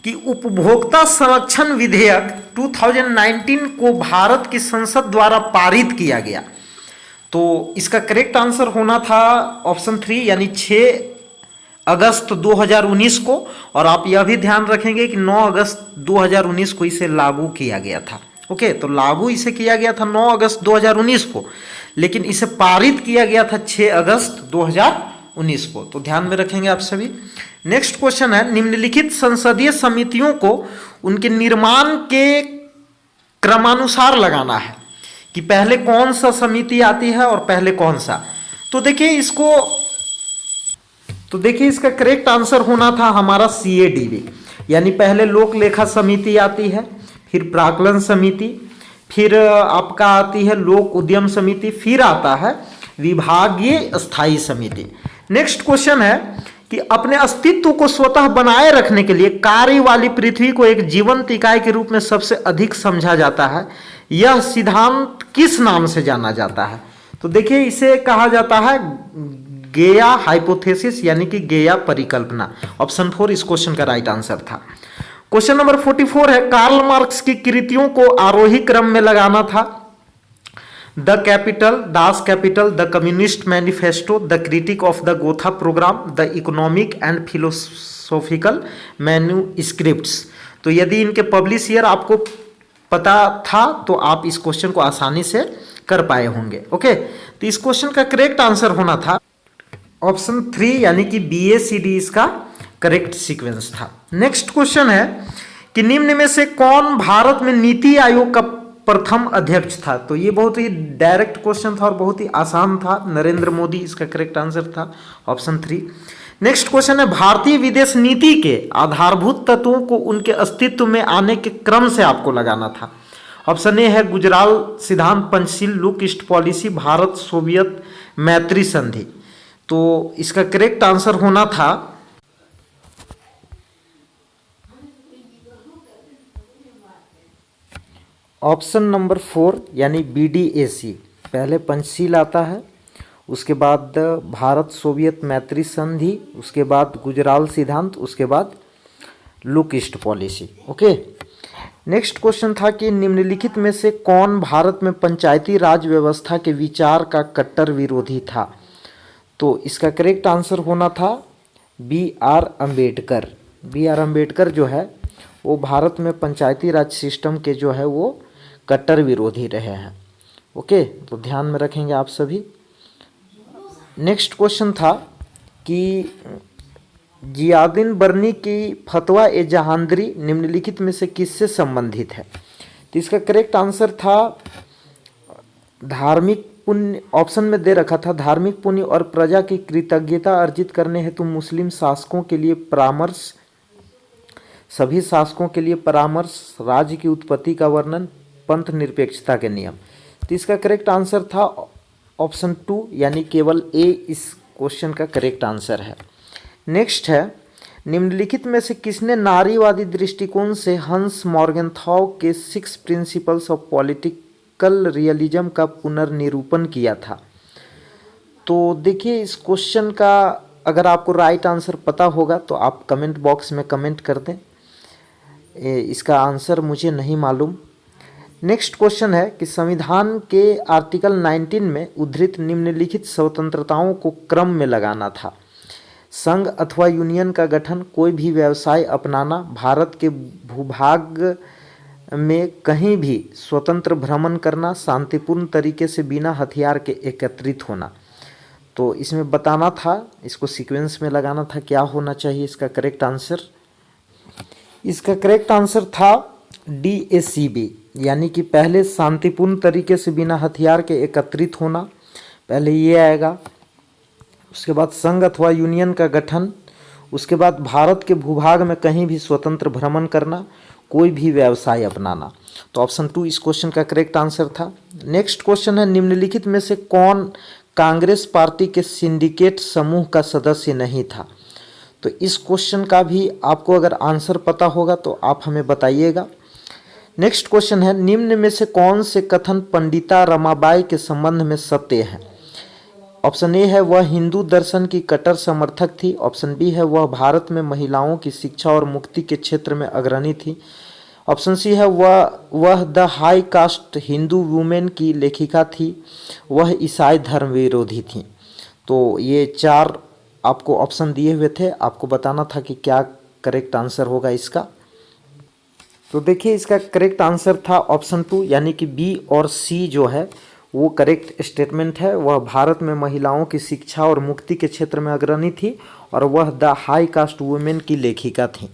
कि उपभोक्ता संरक्षण विधेयक 2019 को भारत की संसद द्वारा पारित किया गया। तो इसका करेक्ट आंसर होना था ऑप्शन 3 यानी 6 अगस्त 2019 को। और आप यह भी ध्यान रखेंगे कि 9 अगस्त 2019 को इसे लागू किया गया था। ओके, तो लागू इसे किया गया था 9 अगस्त 2019 को, लेकिन इसे पारित किया गया था 6 अगस्त 2019 को। तो ध्यान में रखेंगे आप सभी। नेक्स्ट क्वेश्चन है निम्नलिखित संसदीय समितियों को उनके निर्माण के क्रमानुसार लगाना है कि पहले कौन सा समिति आती है और पहले कौन सा। तो देखिए इसका करेक्ट आंसर होना था हमारा CADB यानी पहले लोक लेखा समिति आती है, फिर प्राक्कलन समिति, फिर आपका आती है लोक उद्यम समिति, फिर आता है विभागीय स्थायी समिति। नेक्स्ट क्वेश्चन है कि अपने अस्तित्व को स्वतः बनाए रखने के लिए कार्य वाली पृथ्वी को एक जीवंत इकाई के रूप में सबसे अधिक समझा जाता है। यह सिद्धांत किस नाम से जाना जाता है? तो देखिए इसे कहा जाता है गेया हाइपोथेसिस यानी कि गेया परिकल्पना। ऑप्शन 4 इस क्वेश्चन का राइट आंसर था। क्वेश्चन नंबर 44 है कार्ल मार्क्स की कृतियों को आरोही क्रम में लगाना था। The capital, Das Kapital, the communist manifesto, the critique of the Gotha programme, the economic and philosophical manuscripts. तो यदि इनके पब्लिश ईयर आपको पता था तो आप इस क्वेश्चन को आसानी से कर पाए होंगे। ओके, तो इस क्वेश्चन का करेक्ट आंसर होना था ऑप्शन 3 यानी कि BACD इसका करेक्ट सीक्वेंस था। नेक्स्ट क्वेश्चन है कि निम्न में से कौन भारत में नीति आयोग का प्रथम अध्यक्ष था। तो ये बहुत ही डायरेक्ट क्वेश्चन था और बहुत ही आसान था। नरेंद्र मोदी इसका करेक्ट आंसर था, ऑप्शन 3। नेक्स्ट क्वेश्चन है भारतीय विदेश नीति के आधारभूत तत्वों को उनके अस्तित्व में आने के क्रम से आपको लगाना था। ऑप्शन ए है गुजराल सिद्धांत, Panchsheel, look east policy, Bharat Soviet मैत्री संधि। तो इसका करेक्ट आंसर होना था ऑप्शन नंबर 4 यानी BDAC। पहले पंचशील आता है, उसके बाद भारत सोवियत मैत्री संधि, उसके बाद गुजराल सिद्धांत, उसके बाद look east policy. Okay, next question था कि निम्नलिखित में से कौन भारत में पंचायती राज व्यवस्था के विचार का कट्टर विरोधी था। तो इसका करेक्ट आंसर होना था BR अम्बेडकर। BR अम्बेडकर जो है वो भारत में पंचायती राज सिस्टम के जो है वो कट्टर विरोधी रहे हैं। ओके, तो ध्यान में रखेंगे आप सभी। नेक्स्ट क्वेश्चन था कि जियाउद्दीन बर्नी की फतवा ए जहांदरी निम्नलिखित में से किससे संबंधित है। तो इसका करेक्ट आंसर था धार्मिक पुण्य। ऑप्शन में दे रखा था धार्मिक पुण्य और प्रजा की कृतज्ञता अर्जित करने हेतु मुस्लिम शासकों के लिए परामर्श, सभी शासकों के लिए परामर्श, राज्य की उत्पत्ति का वर्णन, पंथ निरपेक्षता के नियम। तो इसका करेक्ट आंसर था ऑप्शन 2 यानी केवल ए इस क्वेश्चन का करेक्ट आंसर है। नेक्स्ट है निम्नलिखित में से किसने नारीवादी दृष्टिकोण से हंस मॉर्गेनथॉउ के 6 प्रिंसिपल्स ऑफ पॉलिटिकल रियलिज्म का पुनर्निरूपण किया था। तो देखिए इस क्वेश्चन का अगर आपको राइट आंसर पता होगा तो आप कमेंट बॉक्स में कमेंट कर दें। इसका आंसर मुझे नहीं मालूम। नेक्स्ट क्वेश्चन है कि संविधान के आर्टिकल 19 में उद्धृत निम्नलिखित स्वतंत्रताओं को क्रम में लगाना था। संघ अथवा यूनियन का गठन, कोई भी व्यवसाय अपनाना, भारत के भूभाग में कहीं भी स्वतंत्र भ्रमण करना, शांतिपूर्ण तरीके से बिना हथियार के एकत्रित होना। तो इसमें बताना था, इसको सीक्वेंस में लगाना था क्या होना चाहिए इसका करेक्ट आंसर। इसका करेक्ट आंसर था DACB यानी कि पहले शांतिपूर्ण तरीके से बिना हथियार के एकत्रित होना, पहले ये आएगा। उसके बाद संघ अथवा यूनियन का गठन, उसके बाद भारत के भूभाग में कहीं भी स्वतंत्र भ्रमण करना, कोई भी व्यवसाय अपनाना। तो ऑप्शन 2 इस क्वेश्चन का करेक्ट आंसर था। नेक्स्ट क्वेश्चन है निम्नलिखित में से कौन कांग्रेस पार्टी के सिंडिकेट समूह का सदस्य नहीं था। तो इस क्वेश्चन का भी आपको अगर आंसर पता होगा तो आप हमें बताइएगा। नेक्स्ट क्वेश्चन है निम्न में से कौन से कथन पंडिता रमाबाई के संबंध में सत्य है। ऑप्शन ए है वह हिंदू दर्शन की कट्टर समर्थक थी। ऑप्शन बी है वह भारत में महिलाओं की शिक्षा और मुक्ति के क्षेत्र में अग्रणी थी। ऑप्शन सी है वह the high cast Hindu women की लेखिका थी। वह ईसाई धर्म विरोधी थी। तो ये 4 आपको ऑप्शन दिए हुए थे, आपको बताना था कि क्या करेक्ट आंसर होगा इसका। तो देखिए इसका करेक्ट आंसर था ऑप्शन 2 यानी कि बी और सी जो है वो करेक्ट स्टेटमेंट है। वह भारत में महिलाओं की शिक्षा और मुक्ति के क्षेत्र में अग्रणी थी और वह द हाई कास्ट वुमेन की लेखिका थी।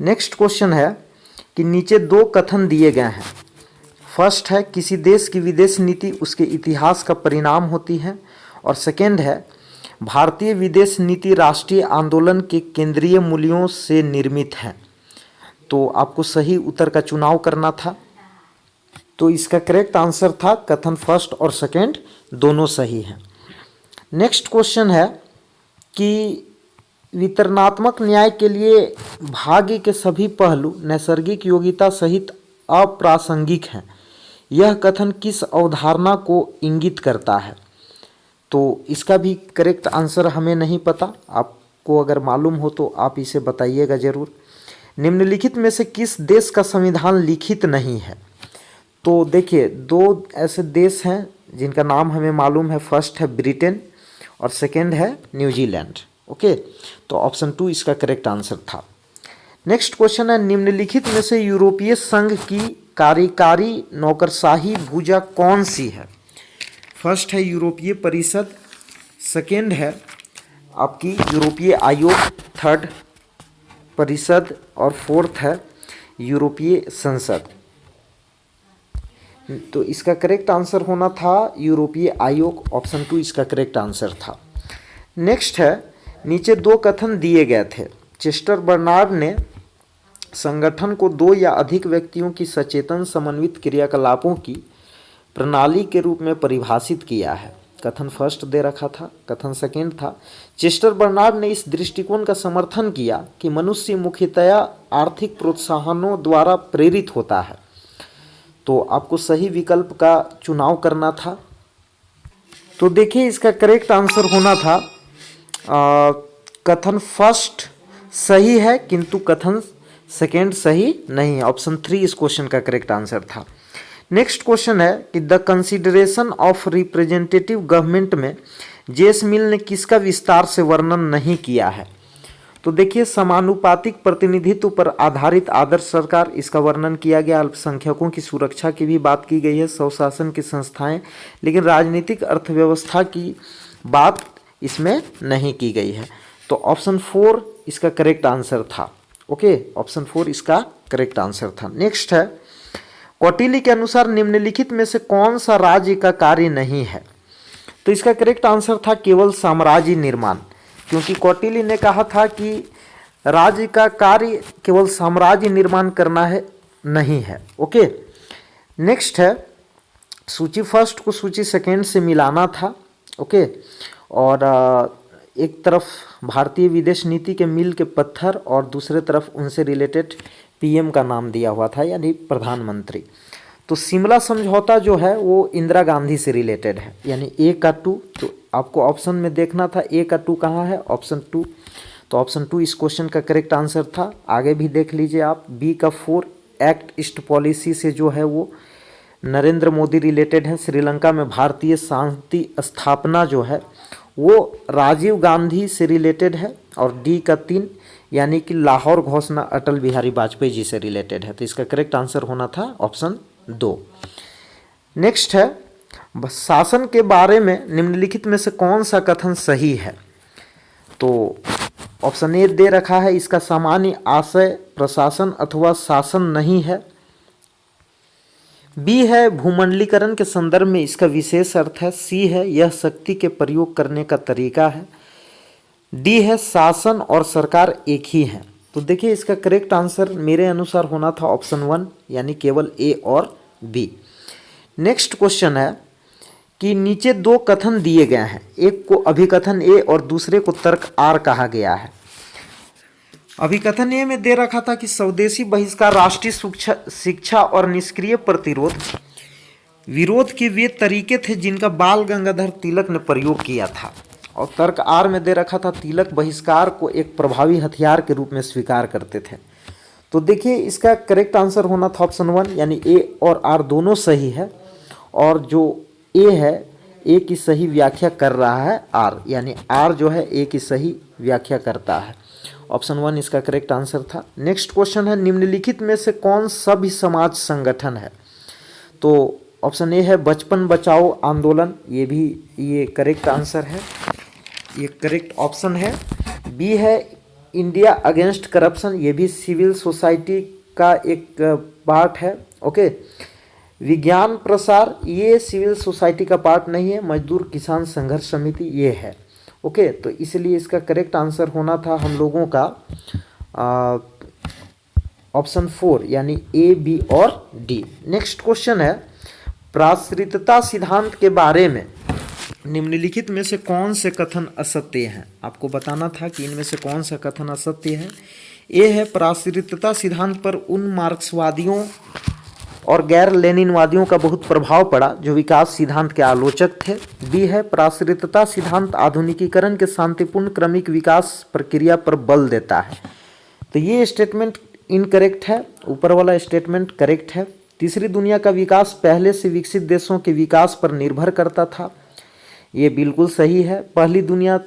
नेक्स्ट क्वेश्चन है कि नीचे 2 कथन दिए गए हैं। फर्स्ट है किसी देश की विदेश नीति उसके इतिहास का परिणाम होती है, और सेकेंड है भारतीय विदेश नीति राष्ट्रीय आंदोलन के केंद्रीय मूल्यों से निर्मित है। तो आपको सही उत्तर का चुनाव करना था। तो इसका करेक्ट आंसर था कथन फर्स्ट और सेकेंड दोनों सही हैं। नेक्स्ट क्वेश्चन है कि वितरणात्मक न्याय के लिए भाग्य के सभी पहलू नैसर्गिक योग्यता सहित अप्रासंगिक हैं। यह कथन किस अवधारणा को इंगित करता है। तो इसका भी करेक्ट आंसर हमें नहीं पता, आपको अगर मालूम हो तो आप इसे बताइएगा ज़रूर। निम्नलिखित में से किस देश का संविधान लिखित नहीं है। तो देखिए 2 ऐसे देश हैं जिनका नाम हमें मालूम है। फर्स्ट है ब्रिटेन और सेकेंड है न्यूजीलैंड। ओके, तो ऑप्शन 2 इसका करेक्ट आंसर था। नेक्स्ट क्वेश्चन है निम्नलिखित में से यूरोपीय संघ की कार्यकारी नौकरशाही भुजा कौन सी है? फर्स्ट है यूरोपीय परिषद, सेकेंड है आपकी यूरोपीय आयोग, थर्ड परिषद और फोर्थ है यूरोपीय संसद। तो इसका करेक्ट आंसर होना था यूरोपीय आयोग, ऑप्शन 2 इसका करेक्ट आंसर था। नेक्स्ट है, नीचे दो कथन दिए गए थे। चेस्टर बर्नार्ड ने संगठन को दो या अधिक व्यक्तियों की सचेतन समन्वित क्रियाकलापों की प्रणाली के रूप में परिभाषित किया है। कथन फर्स्ट दे रखा था, कथन सेकेंड था। चेस्टर बर्नार्ड ने इस दृष्टिकोण का समर्थन किया कि मनुष्य मुख्यतया आर्थिक प्रोत्साहनों द्वारा प्रेरित होता है। तो आपको सही विकल्प का चुनाव करना था। तो देखिए इसका करेक्ट आंसर होना था कथन फर्स्ट सही है किंतु कथन सेकेंड सही नहीं है। ऑप्शन 3 इस क्वेश्चन का करेक्ट आंसर था। नेक्स्ट क्वेश्चन है कि the consideration of representative government में जेस मिल ने किसका विस्तार से वर्णन नहीं किया है? तो देखिए समानुपातिक प्रतिनिधित्व पर आधारित आदर्श सरकार, इसका वर्णन किया गया। अल्पसंख्यकों की सुरक्षा की भी बात की गई है, स्वशासन की संस्थाएं, लेकिन राजनीतिक अर्थव्यवस्था की बात इसमें नहीं की गई है। तो ऑप्शन 4 इसका करेक्ट आंसर था। ओके, ऑप्शन 4 इसका करेक्ट आंसर था। नेक्स्ट है, कौटिल्य के अनुसार निम्नलिखित में से कौन सा राज्य का कार्य नहीं है? तो इसका करेक्ट आंसर था केवल साम्राज्य निर्माण, क्योंकि कौटिल्य ने कहा था कि राज्य का कार्य केवल साम्राज्य निर्माण करना है, नहीं है। ओके, नेक्स्ट है, सूची फर्स्ट को सूची सेकेंड से मिलाना था। ओके, और एक तरफ भारतीय विदेश नीति के मील के पत्थर और दूसरे तरफ उनसे रिलेटेड पीएम का नाम दिया हुआ था, यानी प्रधानमंत्री। तो शिमला समझौता जो है वो इंदिरा गांधी से रिलेटेड है, यानी ए का 2। तो आपको ऑप्शन में देखना था ए का 2 कहाँ है, ऑप्शन 2। तो ऑप्शन 2 इस क्वेश्चन का करेक्ट आंसर था। आगे भी देख लीजिए आप, बी का 4 एक्ट ईस्ट पॉलिसी से जो है वो नरेंद्र मोदी रिलेटेड है। श्रीलंका में भारतीय शांति स्थापना जो है वो राजीव गांधी से रिलेटेड है। और डी का 3 यानी कि लाहौर घोषणा अटल बिहारी वाजपेयी जी से रिलेटेड है। तो इसका करेक्ट आंसर होना था ऑप्शन 2। नेक्स्ट है, शासन के बारे में निम्नलिखित में से कौन सा कथन सही है? तो ऑप्शन ए दे रखा है, इसका सामान्य आशय प्रशासन अथवा शासन नहीं है। बी है, भूमंडलीकरण के संदर्भ में इसका विशेष अर्थ है। सी है, यह शक्ति के प्रयोग करने का तरीका है। डी है, शासन और सरकार एक ही हैं। तो देखिए इसका करेक्ट आंसर मेरे अनुसार होना था ऑप्शन 1, यानी केवल ए और बी। नेक्स्ट क्वेश्चन है कि नीचे दो कथन दिए गए हैं, एक को अभिकथन ए और दूसरे को तर्क आर कहा गया है। अभिकथन ए में दे रखा था कि स्वदेशी बहिष्कार, राष्ट्रीय शिक्षा और निष्क्रिय प्रतिरोध विरोध के वे तरीके थे जिनका बाल गंगाधर तिलक ने प्रयोग किया था। और तर्क आर में दे रखा था तिलक बहिष्कार को एक प्रभावी हथियार के रूप में स्वीकार करते थे। तो देखिए इसका करेक्ट आंसर होना था ऑप्शन 1, यानी ए और आर दोनों सही है। और जो ए है, ए की सही व्याख्या कर रहा है आर, यानी आर जो है ए की सही व्याख्या करता है। ऑप्शन 1 इसका करेक्ट आंसर था। नेक्स्ट क्वेश्चन है, निम्नलिखित में से कौन सभ्य समाज संगठन है? तो ऑप्शन ए है बचपन बचाओ आंदोलन, ये करेक्ट आंसर है, ये करेक्ट ऑप्शन है। बी है इंडिया अगेंस्ट करप्शन, ये भी सिविल सोसाइटी का एक पार्ट है। ओके, विज्ञान प्रसार, ये सिविल सोसाइटी का पार्ट नहीं है। मजदूर किसान संघर्ष समिति ये है। ओके, तो इसलिए इसका करेक्ट आंसर होना था हम लोगों का ऑप्शन 4, यानी ए, बी और डी। नेक्स्ट क्वेश्चन है, प्राश्रितता सिद्धांत के बारे में निम्नलिखित में से कौन से कथन असत्य हैं? आपको बताना था कि इनमें से कौन सा कथन असत्य है। ए है, प्राश्रितता सिद्धांत पर उन मार्क्सवादियों और गैर लेनिनवादियों का बहुत प्रभाव पड़ा जो विकास सिद्धांत के आलोचक थे। बी है, प्राश्रितता सिद्धांत आधुनिकीकरण के शांतिपूर्ण क्रमिक विकास प्रक्रिया पर बल देता है। तो ये स्टेटमेंट इनकरेक्ट है, ऊपर वाला स्टेटमेंट करेक्ट है। तीसरी दुनिया का विकास पहले से विकसित देशों के विकास पर निर्भर करता था, ये बिल्कुल सही है। पहली दुनिया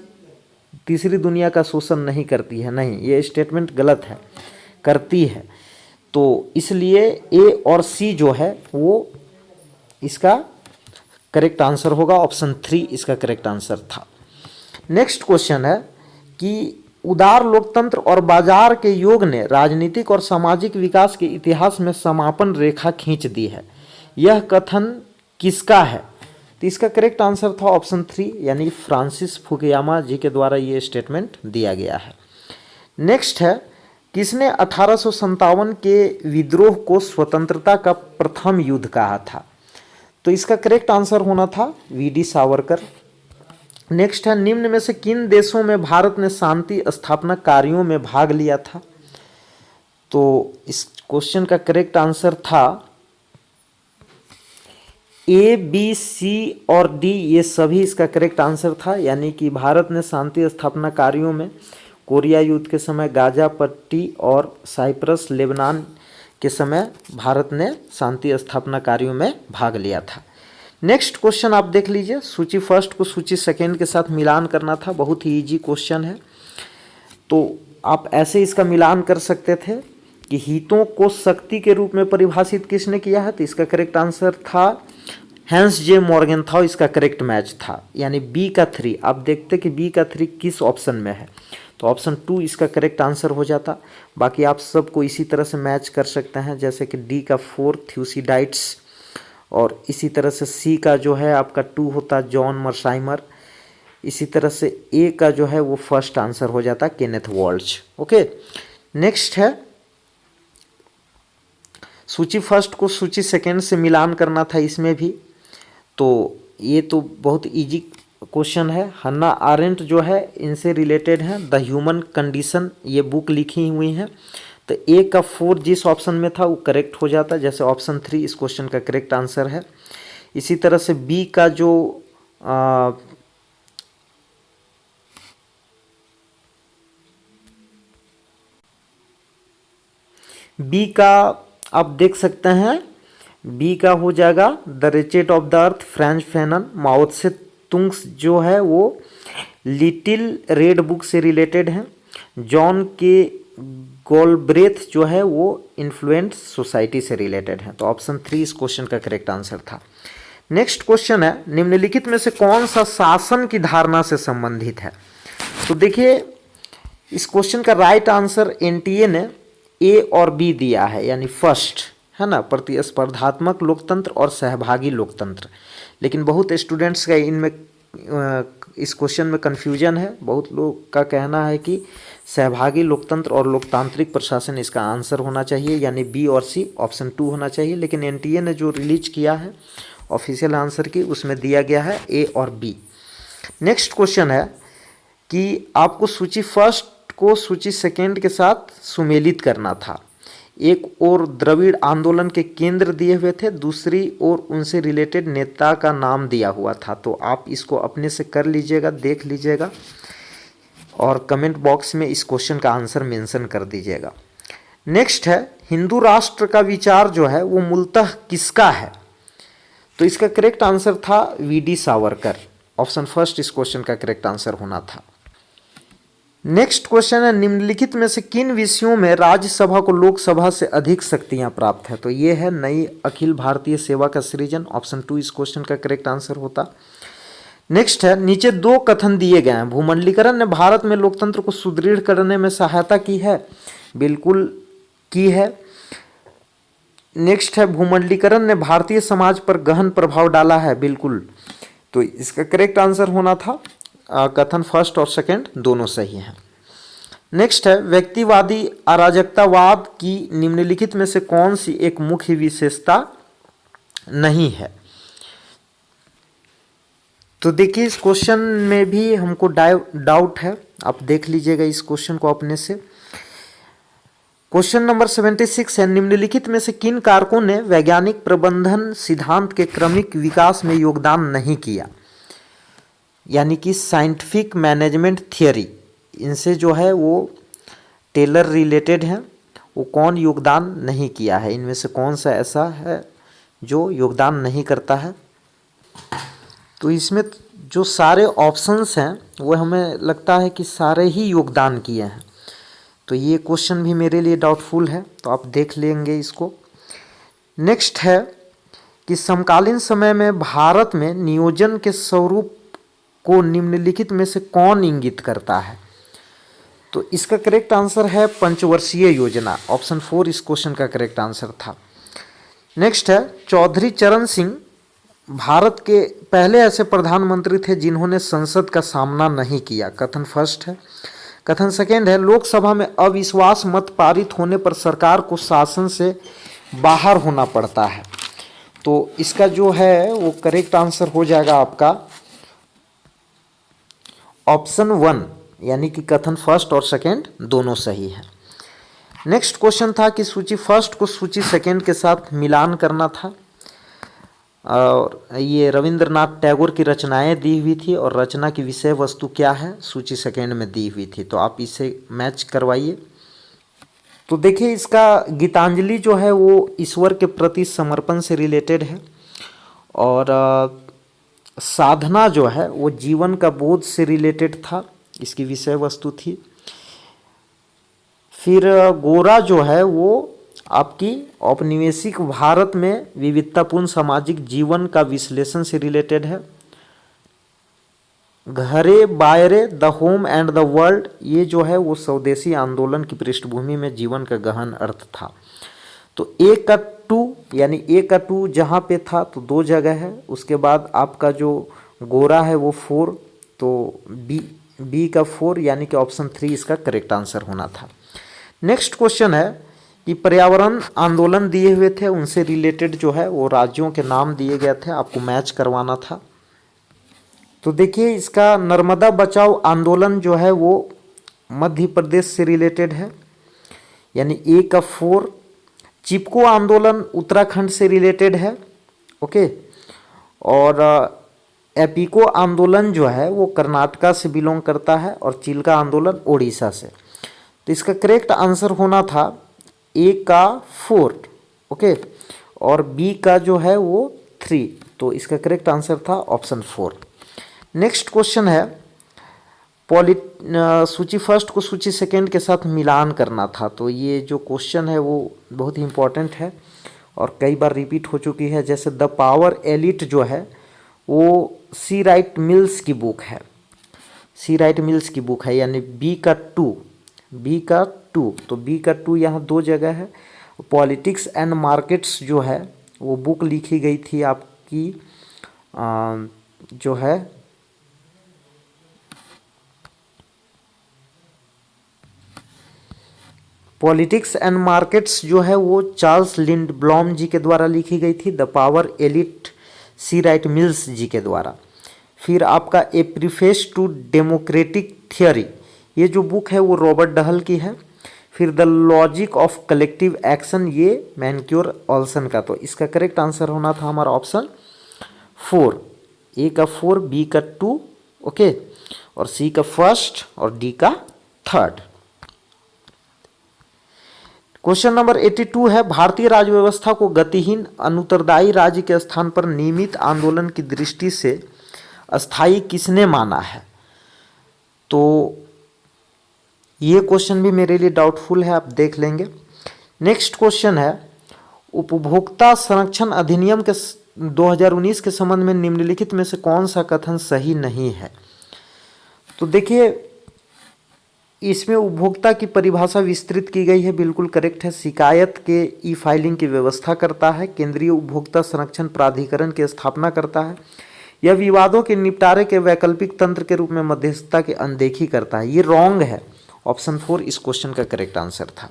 तीसरी दुनिया का शोषण नहीं करती है, नहीं, ये स्टेटमेंट गलत है, करती है। तो इसलिए ए और सी जो है वो इसका करेक्ट आंसर होगा, ऑप्शन 3 इसका करेक्ट आंसर था। नेक्स्ट क्वेश्चन है कि उदार लोकतंत्र और बाजार के योग ने राजनीतिक और सामाजिक विकास के इतिहास में समापन रेखा खींच दी है, यह कथन किसका है? तो इसका करेक्ट आंसर था ऑप्शन 3 यानी फ्रांसिस फुकुयामा जी के द्वारा ये स्टेटमेंट दिया गया है। नेक्स्ट है किसने 1857 के विद्रोह को स्वतंत्रता का प्रथम युद्ध कहा था? तो इसका करेक्ट आंसर होना था वीडी सावरकर। नेक्स्ट है निम्न में से किन देशों में भारत ने शांति स्थापना कार्यों में भाग लिया था? तो इस क्वेश्चन का करेक्ट आंसर था ए, बी, सी और डी, ये सभी इसका करेक्ट आंसर था। यानी कि भारत ने शांति स्थापना कार्यों में कोरिया युद्ध के समय गाजा पट्टी और साइप्रस लेबनान के समय भारत ने शांति स्थापना कार्यों में भाग लिया था। नेक्स्ट क्वेश्चन आप देख लीजिए, सूची फर्स्ट को सूची सेकेंड के साथ मिलान करना था, बहुत ही इजी क्वेश्चन है। तो आप ऐसे इसका मिलान कर सकते थे कि हितों को शक्ति के रूप में परिभाषित किसने किया है? तो इसका करेक्ट आंसर था हैंस जे मॉर्गेनथाउ, इसका करेक्ट मैच था। यानी बी का 3, आप देखते कि बी का 3 किस ऑप्शन में है, तो ऑप्शन 2 इसका करेक्ट आंसर हो जाता। बाकी आप सबको इसी तरह से मैच कर सकते हैं, जैसे कि डी का 4 थ्यूसिडाइट्स, और इसी तरह से सी का जो है आपका 2 होता जॉन मर्साइमर, इसी तरह से ए का जो है वो फर्स्ट आंसर हो जाता केनेथ वॉल्च। ओके, नेक्स्ट है सूची फर्स्ट को सूची सेकेंड से मिलान करना था इसमें भी। तो ये तो बहुत इजी क्वेश्चन है। हन्ना आरेंट जो है इनसे रिलेटेड है, द ह्यूमन कंडीशन ये बुक लिखी हुई है। तो ए का 4 जिस ऑप्शन में था वो करेक्ट हो जाता, जैसे ऑप्शन 3 इस क्वेश्चन का करेक्ट आंसर है। इसी तरह से बी का जो बी का आप देख सकते हैं, बी का हो जाएगा the wretched of the earth, Frantz Fanon. Mao Tse Tung's जो है वो लिटिल रेड बुक से रिलेटेड है। जॉन के गोलब्रेथ जो है वो इन्फ्लुएंस सोसाइटी से रिलेटेड है। तो ऑप्शन 3 इस क्वेश्चन का करेक्ट आंसर था। नेक्स्ट क्वेश्चन है निम्नलिखित में से कौन सा शासन की धारणा से संबंधित है? तो देखिए इस क्वेश्चन का राइट आंसर एनटीए ने ए और बी दिया है, यानी फर्स्ट है ना, प्रतिस्पर्धात्मक लोकतंत्र और सहभागी लोकतंत्र। लेकिन बहुत स्टूडेंट्स का इनमें इस क्वेश्चन में कन्फ्यूजन है। बहुत लोग का कहना है कि सहभागी लोकतंत्र और लोकतांत्रिक प्रशासन इसका आंसर होना चाहिए, यानी बी और सी, ऑप्शन 2 होना चाहिए। लेकिन एनटीए ने जो रिलीज किया है ऑफिशियल आंसर की, उसमें दिया गया है ए और बी। नेक्स्ट क्वेश्चन है कि आपको सूची फर्स्ट को सूची सेकेंड के साथ सुमेलित करना था। एक और द्रविड़ आंदोलन के केंद्र दिए हुए थे, दूसरी ओर उनसे रिलेटेड नेता का नाम दिया हुआ था। तो आप इसको अपने से कर लीजिएगा, देख लीजिएगा और कमेंट बॉक्स में इस क्वेश्चन का आंसर मेंशन कर दीजिएगा। नेक्स्ट है हिंदू राष्ट्र का विचार जो है वो मूलतः किसका है? तो इसका करेक्ट आंसर था वीडी सावरकर। ऑप्शन फर्स्ट इस क्वेश्चन का करेक्ट आंसर होना था। नेक्स्ट क्वेश्चन है निम्नलिखित में से किन विषयों में राज्यसभा को लोकसभा से अधिक शक्तियां प्राप्त है? तो ये है नई अखिल भारतीय सेवा का सृजन। ऑप्शन 2 इस क्वेश्चन का करेक्ट आंसर होता। नेक्स्ट है नीचे 2 कथन दिए गए हैं, भूमंडलीकरण ने भारत में लोकतंत्र को सुदृढ़ करने में सहायता की है, बिल्कुल की है। नेक्स्ट है भूमंडलीकरण ने भारतीय समाज पर गहन प्रभाव डाला है, बिल्कुल। तो इसका करेक्ट आंसर होना था कथन फर्स्ट और सेकंड दोनों सही हैं। नेक्स्ट है व्यक्तिवादी अराजकतावाद की निम्नलिखित में से कौन सी एक मुख्य विशेषता नहीं है? तो देखिए इस क्वेश्चन में भी हमको डाउट है, आप देख लीजिएगा इस क्वेश्चन को अपने से। क्वेश्चन नंबर 76 है निम्नलिखित में से किन कारकों ने वैज्ञानिक प्रबंधन सिद्धांत के क्रमिक विकास में योगदान नहीं किया? यानी कि साइंटिफिक मैनेजमेंट थियरी, इनसे जो है वो टेलर रिलेटेड है, वो कौन योगदान नहीं किया है? इनमें से कौन सा ऐसा है जो योगदान नहीं करता है? तो इसमें जो सारे ऑप्शंस हैं वो हमें लगता है कि सारे ही योगदान किए हैं। तो ये क्वेश्चन भी मेरे लिए डाउटफुल है, तो आप देख लेंगे इसको। नेक्स्ट है कि समकालीन समय में भारत में नियोजन के स्वरूप को निम्नलिखित में से कौन इंगित करता है? तो इसका करेक्ट आंसर है पंचवर्षीय योजना। ऑप्शन 4 इस क्वेश्चन का करेक्ट आंसर था। नेक्स्ट है चौधरी चरण सिंह भारत के पहले ऐसे प्रधानमंत्री थे जिन्होंने संसद का सामना नहीं किया। कथन फर्स्ट है। कथन सेकेंड है लोकसभा में अविश्वास मत पारित होने पर सरकार को शासन से बाहर होना पड़ता है। तो इसका जो है वो करेक्ट आंसर हो जाएगा आपका ऑप्शन 1, यानी कि कथन फर्स्ट और सेकेंड दोनों सही है। नेक्स्ट क्वेश्चन था कि सूची फर्स्ट को सूची सेकेंड के साथ मिलान करना था, और ये रविंद्रनाथ टैगोर की रचनाएं दी हुई थी और रचना की विषय वस्तु क्या है सूची सेकेंड में दी हुई थी, तो आप इसे मैच करवाइए। तो देखिए इसका गीतांजलि जो है वो ईश्वर के प्रति समर्पण से रिलेटेड है, और साधना जो है वो जीवन का बोध से रिलेटेड था, इसकी विषय वस्तु थी। फिर गोरा जो है वो आपकी औपनिवेशिक भारत में विविधतापूर्ण सामाजिक जीवन का विश्लेषण से रिलेटेड है। Ghare Baire the home and the world ये जो है वो स्वदेशी आंदोलन की पृष्ठभूमि में जीवन का गहन अर्थ था। तो ए का 2 यानी ए का 2 जहाँ पे था तो 2 जगह है। उसके बाद आपका जो गोरा है वो 4, तो बी का 4 यानी कि ऑप्शन 3 इसका करेक्ट आंसर होना था। नेक्स्ट क्वेश्चन है कि पर्यावरण आंदोलन दिए हुए थे, उनसे रिलेटेड जो है वो राज्यों के नाम दिए गए थे, आपको मैच करवाना था। तो देखिए इसका नर्मदा बचाओ आंदोलन जो है वो मध्य प्रदेश से रिलेटेड है, यानी ए का 4। चिपको आंदोलन उत्तराखंड से रिलेटेड है, ओके। और एपिको आंदोलन जो है वो कर्नाटका से बिलोंग करता है, और चिल्का आंदोलन ओडिशा से। तो इसका करेक्ट आंसर होना था ए का 4, ओके, और बी का जो है वो 3, तो इसका करेक्ट आंसर था ऑप्शन 4। नेक्स्ट क्वेश्चन है सूची फर्स्ट को सूची सेकेंड के साथ मिलान करना था। तो ये जो क्वेश्चन है वो बहुत ही इंपॉर्टेंट है और कई बार रिपीट हो चुकी है। जैसे द पावर एलिट जो है वो सी राइट मिल्स की बुक है, सी राइट मिल्स की बुक है, यानी बी का 2, तो बी का 2 यहाँ 2 जगह है। पॉलिटिक्स एंड मार्केट्स जो है वो बुक लिखी गई थी आपकी जो है पॉलिटिक्स एंड मार्केट्स जो है वो चार्ल्स लिंडब्लॉम जी के द्वारा लिखी गई थी। The power elite C Wright Mills ji के द्वारा। फिर आपका a preface to democratic theory ये जो बुक है वो रॉबर्ट डहल की है। फिर the logic of collective action ये मैनक्योर ऑल्सन का। तो इसका करेक्ट आंसर होना था हमारा ऑप्शन 4, ए का 4, बी का 2, ओके, और सी का 1 और डी का 3। क्वेश्चन नंबर 82 है भारतीय राज्य व्यवस्था को गतिहीन अनुत्तरदायी राज्य के स्थान पर नियमित आंदोलन की दृष्टि से अस्थायी किसने माना है? तो ये क्वेश्चन भी मेरे लिए डाउटफुल है, आप देख लेंगे। नेक्स्ट क्वेश्चन है उपभोक्ता संरक्षण अधिनियम के 2019 के संबंध में निम्नलिखित में से कौन सा कथन सही नहीं है? तो देखिए इसमें उपभोक्ता की परिभाषा विस्तृत की गई है, बिल्कुल करेक्ट है। शिकायत के ई फाइलिंग की व्यवस्था करता है, केंद्रीय उपभोक्ता संरक्षण प्राधिकरण की स्थापना करता है, यह विवादों के निपटारे के वैकल्पिक तंत्र के रूप में मध्यस्थता की अनदेखी करता है। ये रॉन्ग है, ऑप्शन 4 इस क्वेश्चन का करेक्ट आंसर था।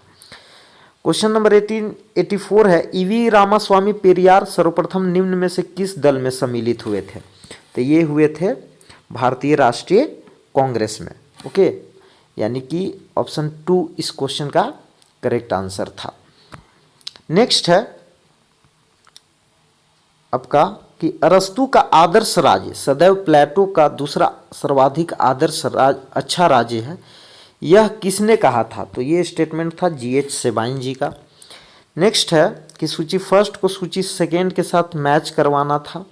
क्वेश्चन नंबर 84 है ईवी रामास्वामी पेरियार सर्वप्रथम निम्न में से किस दल में सम्मिलित हुए थे? तो ये हुए थे भारतीय राष्ट्रीय कांग्रेस में, ओके, यानी कि ऑप्शन 2 इस क्वेश्चन का करेक्ट आंसर था। नेक्स्ट है आपका कि अरस्तु का आदर्श राज्य सदैव प्लेटो का दूसरा सर्वाधिक आदर्श अच्छा राज्य है, यह किसने कहा था? तो ये स्टेटमेंट था GH सेबाइन जी का। नेक्स्ट है कि सूची फर्स्ट को सूची सेकेंड के साथ मैच करवाना था।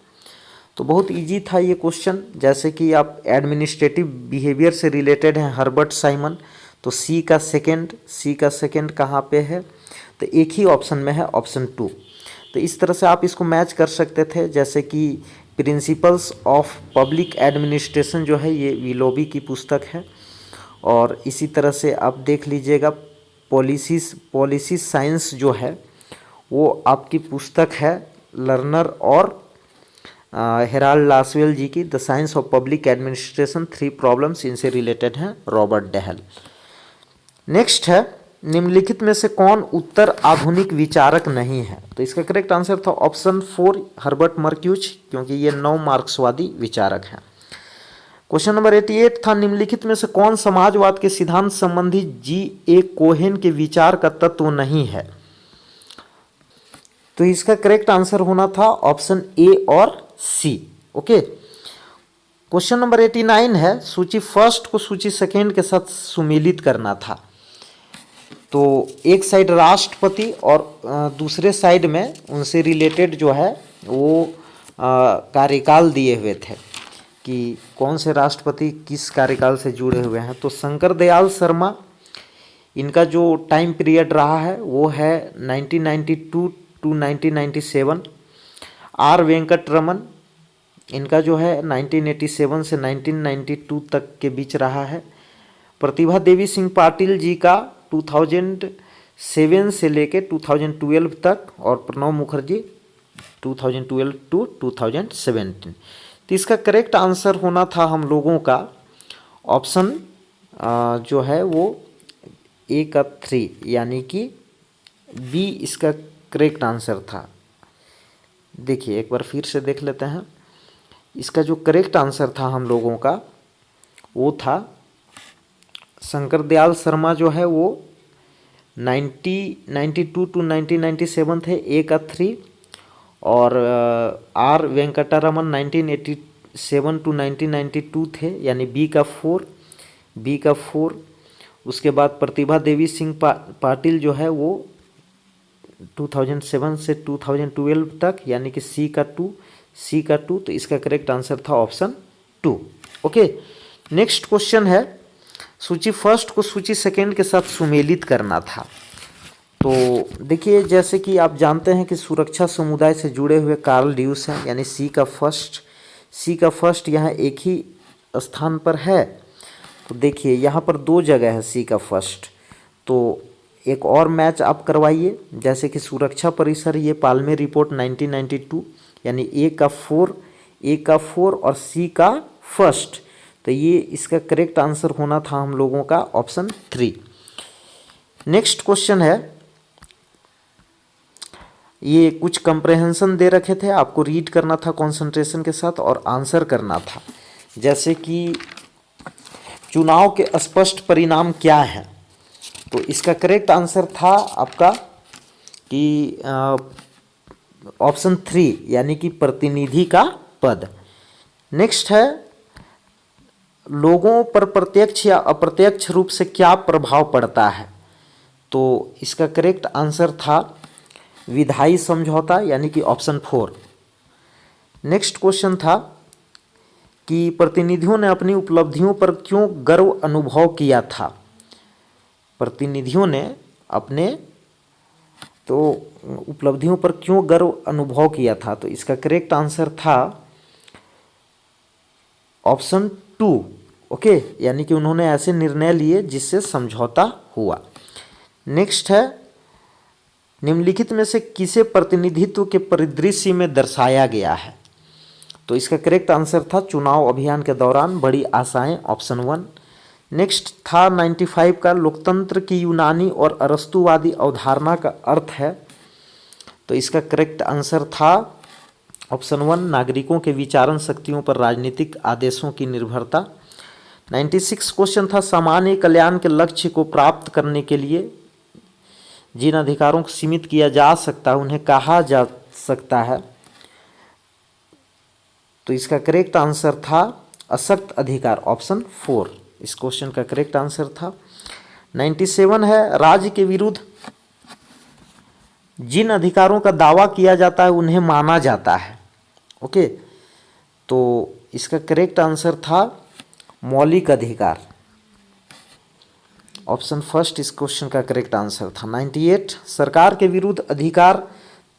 तो बहुत इजी था ये क्वेश्चन, जैसे कि आप एडमिनिस्ट्रेटिव बिहेवियर से रिलेटेड हैं हर्बर्ट साइमन, तो सी का सेकंड कहाँ पे है, तो एक ही ऑप्शन में है, ऑप्शन 2। तो इस तरह से आप इसको मैच कर सकते थे, जैसे कि प्रिंसिपल्स ऑफ पब्लिक एडमिनिस्ट्रेशन जो है ये विलोबी की पुस्तक है। और इसी तरह से आप देख लीजिएगा पॉलिसी साइंस जो है वो आपकी पुस्तक है लर्नर और हेराल्ड लासवेल जी की, the science of public administration 3 problems, इनसे रिलेटेड हैं रॉबर्ट डेहल। नेक्स्ट है, निम्नलिखित में से कौन उत्तर आधुनिक विचारक नहीं है, तो इसका करेक्ट आंसर था ऑप्शन 4 हर्बर्ट मर्क्यूज, क्योंकि ये नव मार्क्सवादी विचारक हैं। क्वेश्चन नंबर 88 था, निम्नलिखित में से कौन समाजवाद के सिद्धांत संबंधी G.A. कोहेन के विचार का तत्व नहीं है, तो इसका करेक्ट आंसर होना था ऑप्शन ए और सी। ओके। क्वेश्चन नंबर 89 है, सूची फर्स्ट को सूची सेकेंड के साथ सुमेलित करना था। तो एक साइड राष्ट्रपति और दूसरे साइड में उनसे रिलेटेड जो है वो कार्यकाल दिए हुए थे कि कौन से राष्ट्रपति किस कार्यकाल से जुड़े हुए हैं। तो शंकर दयाल शर्मा, इनका जो टाइम पीरियड रहा है वो है 1992 टू 1997। आर वेंकट रमन, इनका जो है 1987 से 1992 तक के बीच रहा है। प्रतिभा देवी सिंह पाटिल जी का 2007 से लेके 2012 तक, और प्रणब मुखर्जी 2012 टू 2017। तो इसका करेक्ट आंसर होना था हम लोगों का ऑप्शन जो है वो ए का 3, यानी कि बी इसका करेक्ट आंसर था। देखिए एक बार फिर से देख लेते हैं, इसका जो करेक्ट आंसर था हम लोगों का वो था शंकर दयाल शर्मा जो है वो 1992 टू 1997 थे, ए का 3, और आर वेंकटरमन 1987 टू 1992 थे, यानी बी का 4। उसके बाद प्रतिभा देवी सिंह पाटिल जो है वो 2007 से 2012 तक, यानी कि सी का 2। तो इसका करेक्ट आंसर था ऑप्शन 2। ओके। नेक्स्ट क्वेश्चन है, सूची फर्स्ट को सूची सेकेंड के साथ सुमेलित करना था। तो देखिए जैसे कि आप जानते हैं कि सुरक्षा समुदाय से जुड़े हुए कार्ल ड्यूस हैं, यानी सी का फर्स्ट यहाँ एक ही स्थान पर है। तो देखिए यहाँ पर 2 जगह है सी का फर्स्ट, तो एक और मैच आप करवाइए, जैसे कि सुरक्षा परिसर, ये पाल्मे रिपोर्ट 1992, यानी ए का 4 और सी का फर्स्ट। तो ये इसका करेक्ट आंसर होना था हम लोगों का ऑप्शन 3। नेक्स्ट क्वेश्चन है, ये कुछ कंप्रेहेंशन दे रखे थे, आपको रीड करना था कंसंट्रेशन के साथ और आंसर करना था। जैसे कि चुनाव के स्पष्ट परिणाम क्या है, तो इसका करेक्ट आंसर था आपका कि ऑप्शन 3, यानी कि प्रतिनिधि का पद। नेक्स्ट है, लोगों पर प्रत्यक्ष या अप्रत्यक्ष रूप से क्या प्रभाव पड़ता है, तो इसका करेक्ट आंसर था विधायी समझौता, यानी कि ऑप्शन 4। नेक्स्ट क्वेश्चन था कि प्रतिनिधियों ने अपनी उपलब्धियों पर क्यों गर्व अनुभव किया था। प्रतिनिधियों ने अपने तो उपलब्धियों पर क्यों गर्व अनुभव किया था, तो इसका करेक्ट आंसर था ऑप्शन 2। ओके, यानी कि उन्होंने ऐसे निर्णय लिए जिससे समझौता हुआ। नेक्स्ट है, निम्नलिखित में से किसे प्रतिनिधित्व के परिदृश्य में दर्शाया गया है, तो इसका करेक्ट आंसर था चुनाव अभियान के दौरान बड़ी आशाएं, ऑप्शन 1। नेक्स्ट था 95 का, लोकतंत्र की यूनानी और अरस्तुवादी अवधारणा का अर्थ है, तो इसका करेक्ट आंसर था ऑप्शन 1, नागरिकों के विचारण शक्तियों पर राजनीतिक आदेशों की निर्भरता। 96 क्वेश्चन था, सामान्य कल्याण के लक्ष्य को प्राप्त करने के लिए जिन अधिकारों को सीमित किया जा सकता है उन्हें कहा जा सकता है, तो इसका करेक्ट आंसर था अशक्त अधिकार, ऑप्शन 4 इस क्वेश्चन का करेक्ट आंसर था। 97 है, राज्य के विरुद्ध जिन अधिकारों का दावा किया जाता है उन्हें माना जाता है। ओके, तो इसका करेक्ट आंसर था मौलिक अधिकार। ऑप्शन फर्स्ट इस क्वेश्चन का करेक्ट आंसर था। 98 सरकार के विरुद्ध अधिकार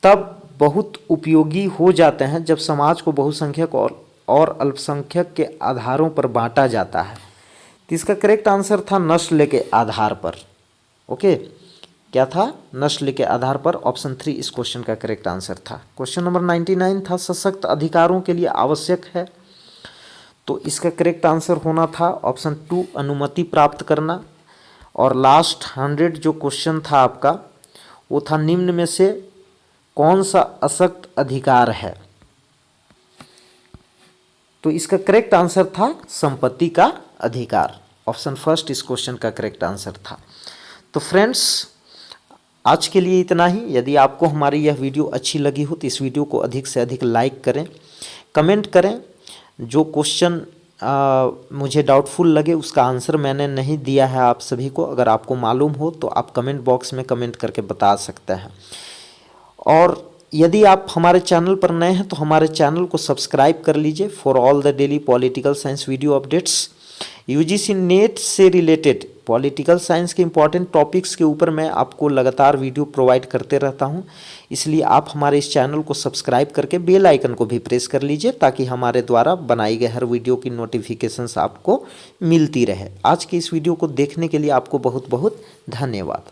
तब बहुत उपयोगी हो जाते हैं जब समाज को बहुसंख्यक और अल्पसंख्यक के आधारों पर बांटा जाता है। तो इसका करेक्ट आंसर था नस्ल के आधार पर। ओके, क्या था? नस्ल के आधार पर। ऑप्शन 3 इस क्वेश्चन का करेक्ट आंसर था। क्वेश्चन नंबर 99 था सशक्त अधिकारों के लिए आवश्यक है, तो इसका करेक्ट आंसर होना था ऑप्शन 2 अनुमति प्राप्त करना। और लास्ट 100 जो क्वेश्चन था आपका वो था निम्न में से कौन सा अशक्त अधिकार है? तो इसका करेक्ट आंसर था संपत्ति का अधिकार। ऑप्शन फर्स्ट इस क्वेश्चन का करेक्ट आंसर था। तो फ्रेंड्स आज के लिए इतना ही। यदि आपको हमारी यह वीडियो अच्छी लगी हो तो इस वीडियो को अधिक से अधिक लाइक करें, कमेंट करें। जो क्वेश्चन मुझे डाउटफुल लगे उसका आंसर मैंने नहीं दिया है आप सभी को, अगर आपको मालूम हो तो आप कमेंट बॉक्स में कमेंट करके बता सकते हैं। और यदि आप हमारे चैनल पर नए हैं तो हमारे चैनल को सब्सक्राइब कर लीजिए for all the daily political science video updates. UGC net से रिलेटेड पॉलिटिकल साइंस के इंपॉर्टेंट टॉपिक्स के ऊपर मैं आपको लगातार वीडियो प्रोवाइड करते रहता हूं, इसलिए आप हमारे इस चैनल को सब्सक्राइब करके बेल आइकन को भी प्रेस कर लीजिए ताकि हमारे द्वारा बनाई गई हर वीडियो की नोटिफिकेशंस आपको मिलती रहे। आज की इस वीडियो को देखने के लिए आपको बहुत बहुत धन्यवाद।